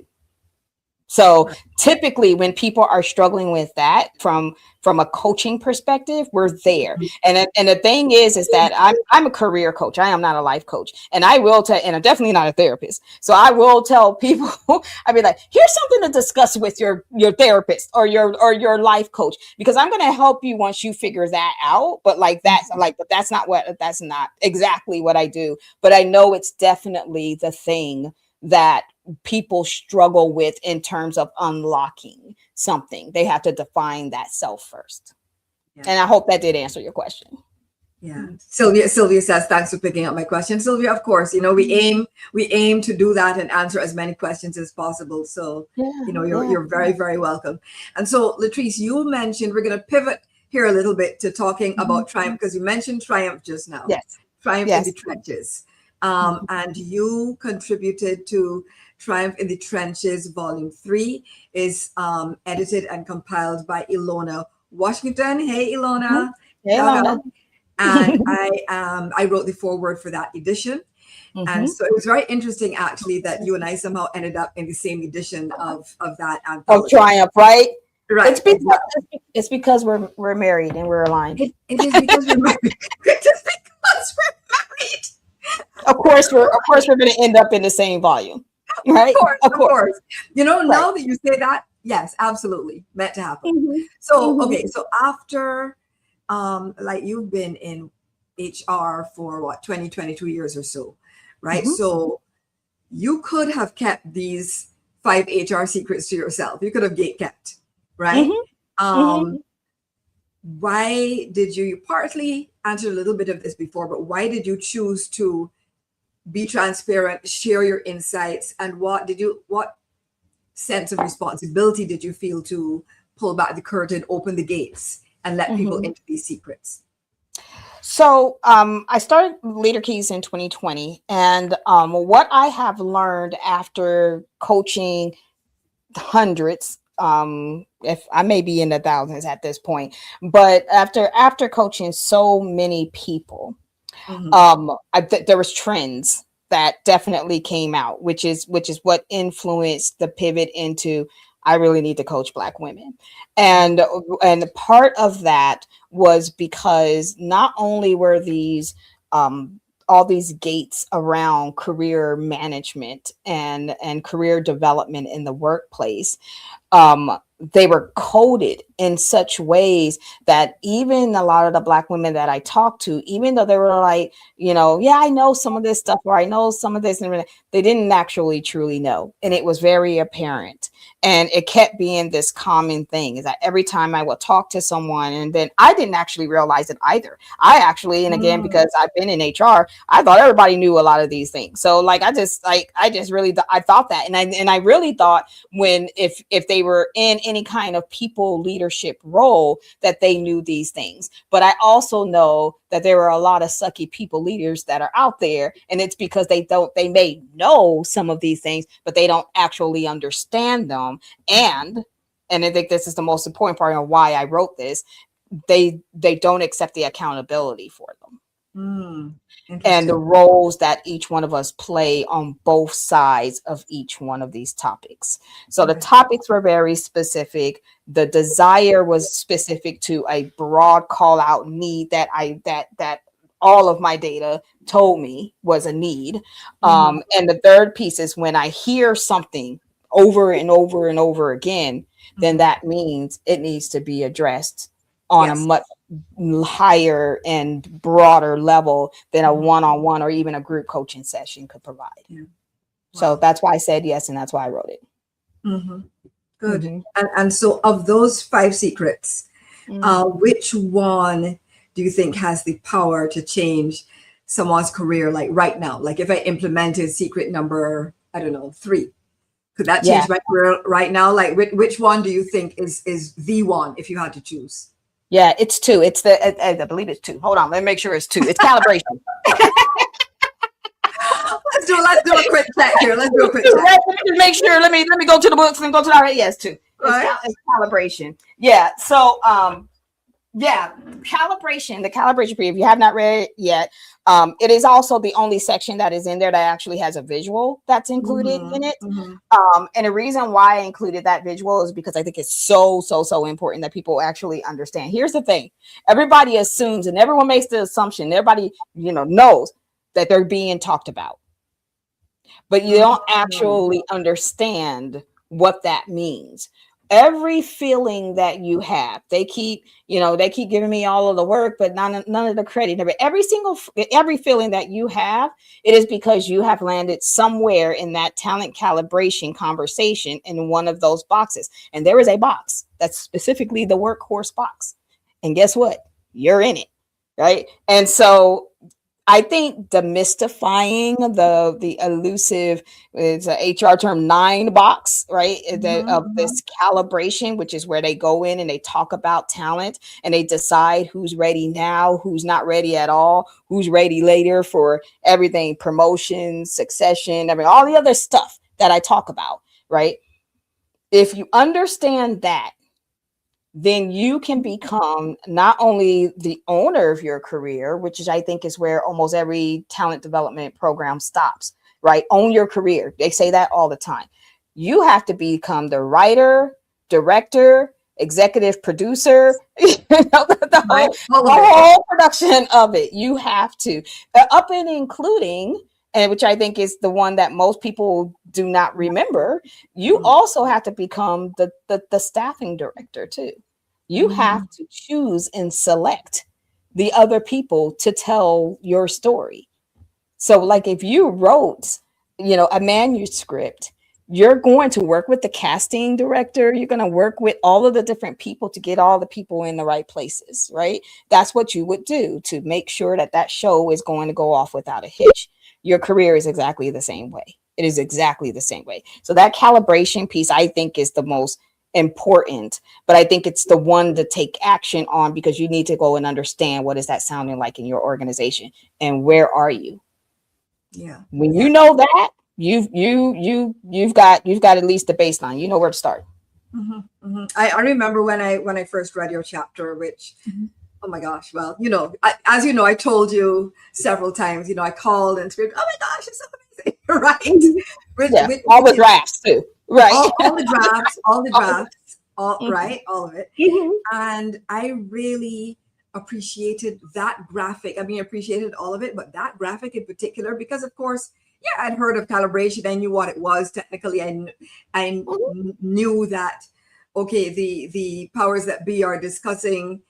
So Right. typically when people are struggling with that from a coaching perspective, we're there. And the thing is that I'm a career coach. I am not a life coach. And I will tell, and I'm definitely not a therapist. So I will tell people, I'd be like, here's something to discuss with your therapist or your life coach, because I'm gonna help you once you figure that out. But but that's not exactly what I do. But I know it's definitely the thing that people struggle with in terms of unlocking something. They have to define that self first. Yeah. And I hope that did answer your question. Yeah. Sylvia says, thanks for picking up my question. Sylvia, of course, we aim to do that and answer as many questions as possible. So, Yeah, you're very, very welcome. And so, Latrice, you mentioned we're going to pivot here a little bit to talking about Triumph, because you mentioned Triumph just now. yes, Triumph in the yes. Trenches. And you contributed to Triumph in the Trenches, Volume 3 is edited and compiled by Ilona Washington. Hey, Ilona. Hey, Shout Lona. out. And I wrote the foreword for that edition. And so it was very interesting, actually, that you and I somehow ended up in the same edition of that Of anthology. Triumph, right? Right, It's because exactly. it's because we're married and we're aligned. It is because we're married. It is because we're married. Of course we're going to end up in the same volume, right? Of Of course, course. right. Now that you say that, yes, absolutely. Meant to happen. Mm-hmm. So, Mm-hmm. okay, so after like you've been in HR for what, 20, 22 years or so, right? Mm-hmm. So you could have kept these 5 HR secrets to yourself. You could have gate kept, right? Mm-hmm. Mm-hmm. Um, why did you partly answered a little bit of this before, but why did you choose to be transparent, share your insights, and what sense of responsibility did you feel to pull back the curtain, open the gates, and let people Mm-hmm. into these secrets? So I started LeaderKeys in 2020, and what I have learned after coaching hundreds, if I may be in the thousands at this point, but after coaching so many people, Mm-hmm. there was trends that definitely came out, which is what influenced the pivot into I really need to coach Black women. And part of that was because not only were these all these gates around career management and career development in the workplace, they were coded in such ways that even a lot of the Black women that I talked to, even though they were like, yeah, I know some of this stuff, or I know some of this, and they didn't actually truly know. And it was very apparent. And it kept being this common thing, is that every time I would talk to someone, and then I didn't actually realize it either. I actually, and again, because I've been in HR, I thought everybody knew a lot of these things. So like, I thought that. And I really thought when, if they were in any kind of people leadership role, that they knew these things. But I also know that there are a lot of sucky people leaders that are out there, and it's because they may know some of these things, but they don't actually understand them. And I think this is the most important part of why I wrote this. They don't accept the accountability for them. And the roles that each one of us play on both sides of each one of these topics. So the topics were very specific. The desire was specific to a broad call out need that all of my data told me was a need. And the third piece is when I hear something over and over and over again, then that means it needs to be addressed on a much higher and broader level than a one-on-one or even a group coaching session could provide. So that's why I said yes, and that's why I wrote it. Good. And so of those 5 secrets, which one do you think has the power to change someone's career, like right now? Like if I implemented secret number, I don't know, 3, could that change my career right now? Like which one do you think is the one if you had to choose? Yeah, it's 2. It's I believe it's 2. Hold on, let me make sure it's 2. It's calibration. Let's do a quick check here. Let's do a quick check. Let me just make sure. Let me go to the books and go to the yes, 2. It's calibration. Yeah. So calibration. The calibration brief. If you have not read it yet, it is also the only section that is in there that actually has a visual that's included in it. And the reason why I included that visual is because I think it's so important that people actually understand. Here's the thing: everybody assumes, and everyone makes the assumption. Everybody, knows that they're being talked about, but you don't actually understand what that means. Every feeling that you have, they keep giving me all of the work, but none of the credit. Every feeling that you have, it is because you have landed somewhere in that talent calibration conversation in one of those boxes. And there is a box that's specifically the workhorse box. And guess what? You're in it, right? And so I think demystifying the elusive, it's an HR term, 9 box, right? Of this calibration, which is where they go in and they talk about talent and they decide who's ready now, who's not ready at all, who's ready later for everything, promotion, succession, all the other stuff that I talk about, right? If you understand that, then you can become not only the owner of your career, which is, I think, is where almost every talent development program stops, right? Own your career. They say that all the time. You have to become the writer, director, executive producer, the whole production of it. You have to, up and including, and which I think is the one that most people do not remember, you also have to become the staffing director too. You have to choose and select the other people to tell your story. So like if you wrote, a manuscript, you're going to work with the casting director. You're going to work with all of the different people to get all the people in the right places, right? That's what you would do to make sure that show is going to go off without a hitch. Your career is exactly the same way. It is exactly the same way. So that calibration piece, I think, is the most important, but I think it's the one to take action on, because you need to go and understand what is that sounding like in your organization and where are you. When you know that, you've got at least the baseline. You know where to start. I remember when I first read your chapter, which oh my gosh, well, as you know, I told you several times, I called and screamed, oh my gosh, it's so amazing, right? All the drafts too. Right. All the drafts, right, all of it. And I really appreciated that graphic. I mean, appreciated all of it, but that graphic in particular, because of course, I'd heard of calibration. I knew what it was technically. I knew that okay, the powers that be are discussing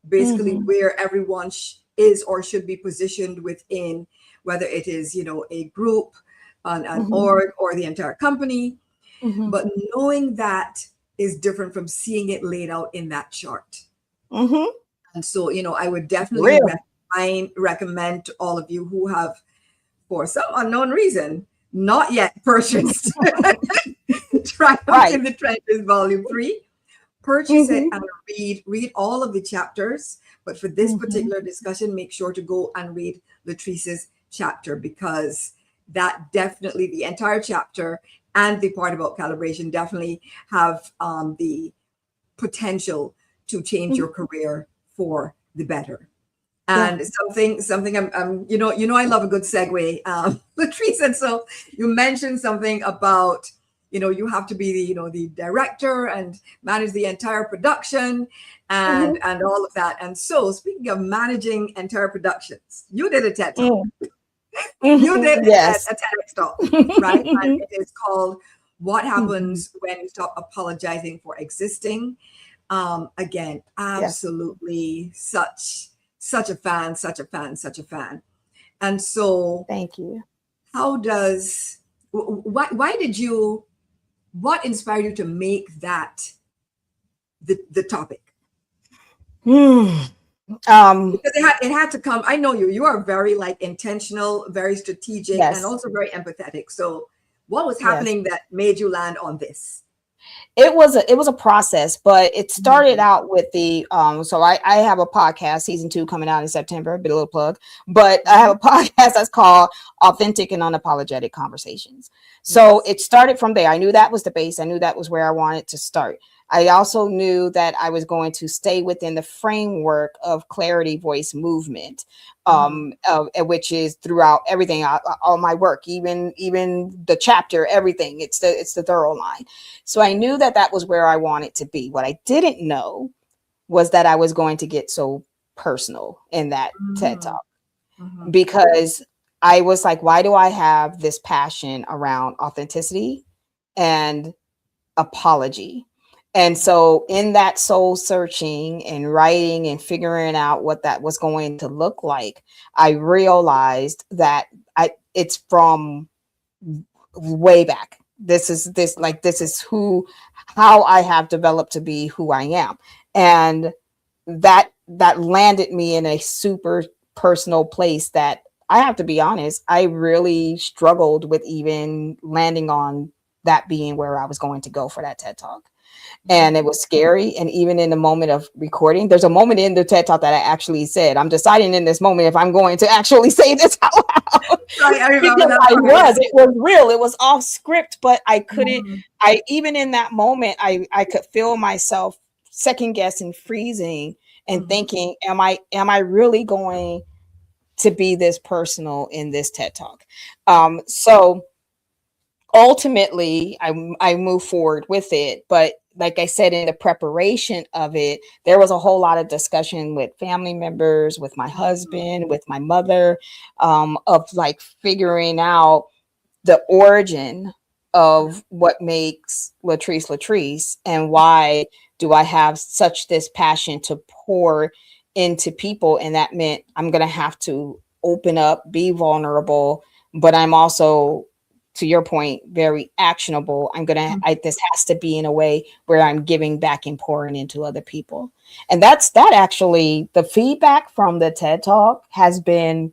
basically Mhm. where everyone is or should be positioned within, whether it is, a group, an Mhm. org, or the entire company. Mhm. But knowing that is different from seeing it laid out in that chart. Mhm. And so, I would definitely Real. recommend to all of you who have, for some unknown reason, not yet purchased Triumph Right. in the Trenches Volume 3. Purchase it Mhm. and read all of the chapters. But for this Mhm. particular discussion, make sure to go and read Latrice's chapter, because that definitely, the entire chapter and the part about calibration definitely have the potential to change Mhm. your career for the better. Yeah. And something I'm I love a good segue, Latrice. And so you mentioned something about, you have to be the, the director and manage the entire production Mhm. and all of that. And so, speaking of managing entire productions, you did a TED talk. Mm. You Mhm. did Yes. a TEDx talk, right? And it is called "What Mhm. Happens When You Stop Apologizing for Existing." Again, Yes. absolutely such a fan, such a fan, such a fan. And so, Thank you. how does why did you what inspired you to make that the topic? Hmm. Um. Because it had to come. I know you are very like intentional, very strategic, and Yes. also very empathetic. So what was Yes. happening that made you land on this? It was a process, but it started Mhm. out with the so I have a podcast, season 2 coming out in September, a bit of a plug, but I have a podcast that's called Authentic and Unapologetic Conversations. So Yes. it started from there. I knew that was the base. I knew that was where I wanted to start. I also knew that I was going to stay within the framework of clarity voice movement, Uh-huh. which is throughout everything, all my work, even the chapter, everything. It's the thorough line. So I knew that that was where I wanted to be. What I didn't know was that I was going to get so personal in that TED Mhm. talk, Mhm. because I was like, why do I have this passion around authenticity and apology? And so in that soul searching and writing and figuring out what that was going to look like, I realized that it's from way back. This is who how I have developed to be who I am. And that landed me in a super personal place that, I have to be honest, I really struggled with even landing on that being where I was going to go for that TED talk. And it Mhm. was scary. And even in the moment of recording, there's a moment in the TED talk that I actually said, I'm deciding in this moment if I'm going to actually say this out loud. Right, I remember Because that part. it was real, it was off script, but I couldn't, Mhm. even in that moment, I could feel myself second guessing, freezing, and Mhm. thinking, am I really going to be this personal in this TED talk? So ultimately I move forward with it, but like I said, in the preparation of it, there was a whole lot of discussion with family members, with my husband, with my mother, of like figuring out the origin of what makes Latrice, and why do I have such this passion to pour into people. And that meant I'm going to have to open up, be vulnerable, but I'm also, to your point, very actionable. This has to be in a way where I'm giving back and pouring into other people. And that actually, the feedback from the TED talk has been,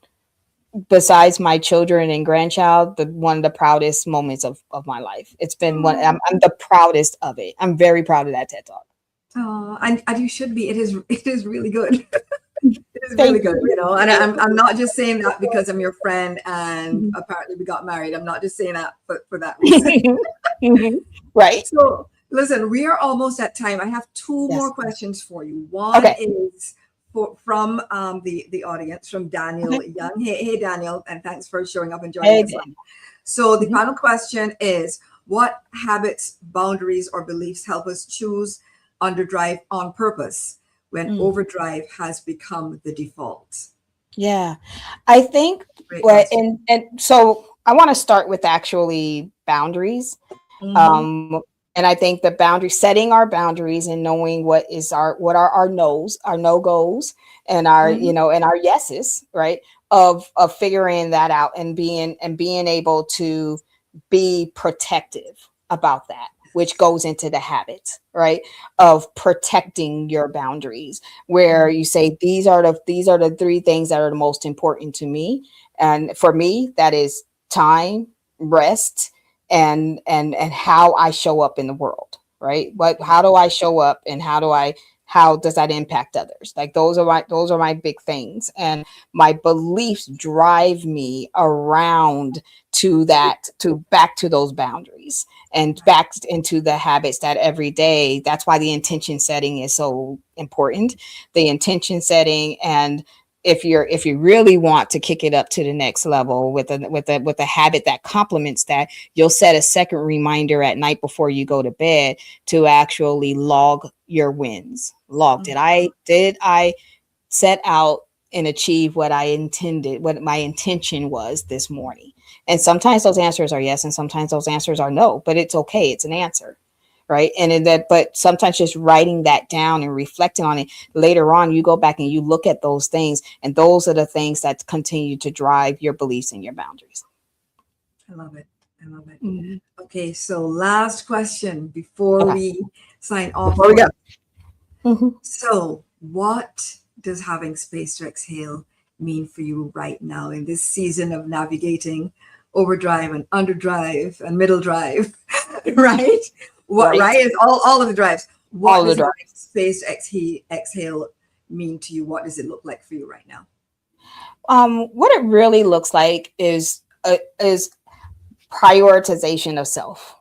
besides my children and grandchild, one of the proudest moments of my life. It's been one, Mhm. I'm the proudest of it. I'm very proud of that TED talk. Oh, and you should be. It is really good. It is really Thank good, you. and Thank I'm not just saying that because I'm your friend and you. apparently we got married. I'm not just saying that for that reason. Right. So listen, we are almost at time. I have two more Yes. questions for you. One Okay. is from the audience, from Okay. Daniel Young. Hey Daniel, and thanks for showing up and joining Hey, us on. So the Mhm. final question is: what habits, boundaries, or beliefs help us choose underdrive on purpose when Mm. overdrive has become the default? Yeah. I think Great what, question. and so I want to start with actually boundaries. Mm-hmm. Um, And I think the setting our boundaries and knowing what are our no's, our no-goes, and our, Mhm. and our yeses, right? Of figuring that out and being able to be protective about that, which goes into the habit, right? Of protecting your boundaries, where you say, these are the three things that are the most important to me. And for me, that is time, rest, and how I show up in the world, right? How do I show up, and how does that impact others? Like those are my big things, and my beliefs drive me around to back to those boundaries and back into the habits that every day. That's why the intention setting is so important. The intention setting, and if you really want to kick it up to the next level with a habit that complements that, you'll set a second reminder at night before you go to bed to actually log your wins. Did I set out and achieve what I intended, what my intention was this morning? And sometimes those answers are yes, and sometimes those answers are no, but it's okay. It's an answer. Right. But sometimes just writing that down and reflecting on it later on, you go back and you look at those things, and those are the things that continue to drive your beliefs and your boundaries. I love it. I love it. Mm-hmm. Okay, so last question before we sign off. Before we go. Mm-hmm. So, what does having space to exhale mean for you right now in this season of navigating overdrive and underdrive and middle drive? Right? Right? It's all of the drives. What does having space to exhale mean to you? What does it look like for you right now? What it really looks like is prioritization of self.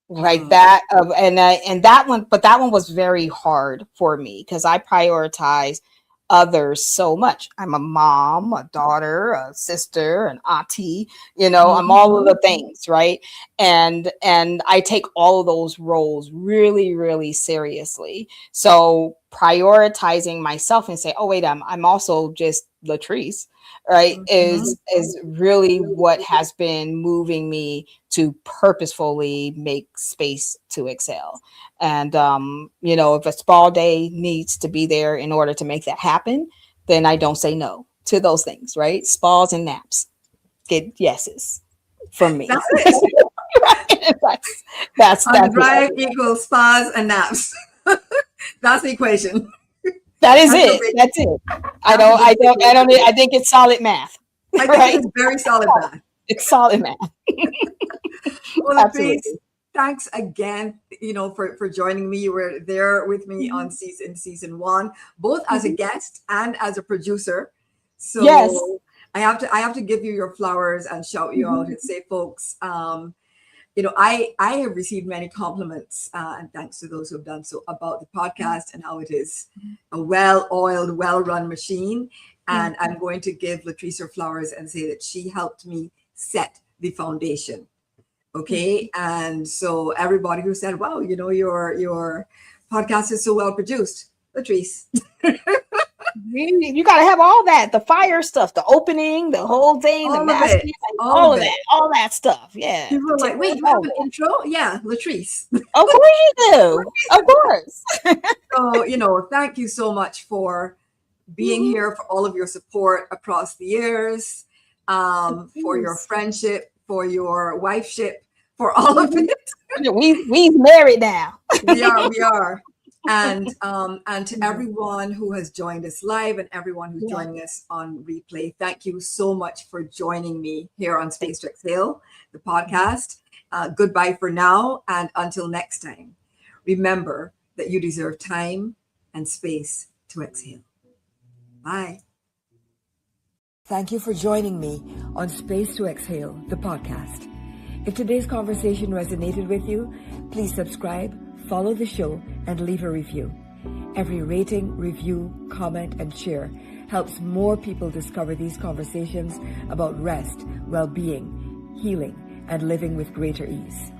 Like that and that one, but that one was very hard for me because I prioritize others so much. I'm a mom, a daughter, a sister, an auntie, I'm all of the things, right? And I take all of those roles really, really seriously. So prioritizing myself and say, oh wait, I'm also just Latrice, right? Is really what has been moving me to purposefully make space to excel. And if a spa day needs to be there in order to make that happen, then I don't say no to those things, right? Spas and naps get yeses from me. That's it. that's drive equals spas and naps. That's the equation. That is it. That's it. I think it's solid math. I think it's very solid math. It's solid math. Well, Latrice, thanks again, for joining me. You were there with me on season 1, both as a guest and as a producer. So yes. I have to give you your flowers and shout you out and say, folks, I have received many compliments, and thanks to those who have done so, about the podcast and how it is a well-oiled, well-run machine. And I'm going to give Latrice her flowers and say that she helped me set the foundation. Okay. And so everybody who said, wow, your podcast is so well produced, Latrice. You got to have all that, the fire stuff, the opening, the whole thing, all of that stuff. Yeah. People were like, wait, you have an intro? Yeah, Latrice. Of course you do. Of course. So, thank you so much for being here, for all of your support across the years, for your friendship, for your wifeship, for all of it. We married now. We are. And to everyone who has joined us live and everyone who's joining us on replay, thank you so much for joining me here on Space to Exhale, the podcast. Goodbye for now, and until next time, remember that you deserve time and space to exhale. Bye. Thank you for joining me on Space to Exhale, the podcast. If today's conversation resonated with you, please subscribe, follow the show, and leave a review. Every rating, review, comment, and share helps more people discover these conversations about rest, well-being, healing, and living with greater ease.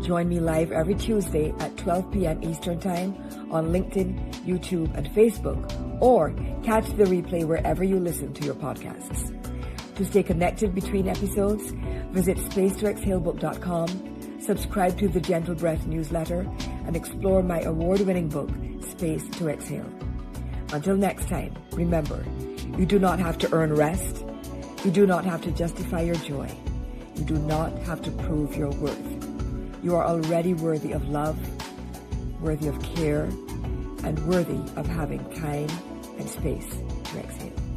Join me live every Tuesday at 12 p.m. Eastern Time on LinkedIn, YouTube, and Facebook, or catch the replay wherever you listen to your podcasts. To stay connected between episodes, visit spacetoexhalebook.com, subscribe to the Gentle Breath newsletter, and explore my award-winning book, Space to Exhale. Until next time, remember, you do not have to earn rest. You do not have to justify your joy. You do not have to prove your worth. You are already worthy of love, worthy of care, and worthy of having time and space to exhale.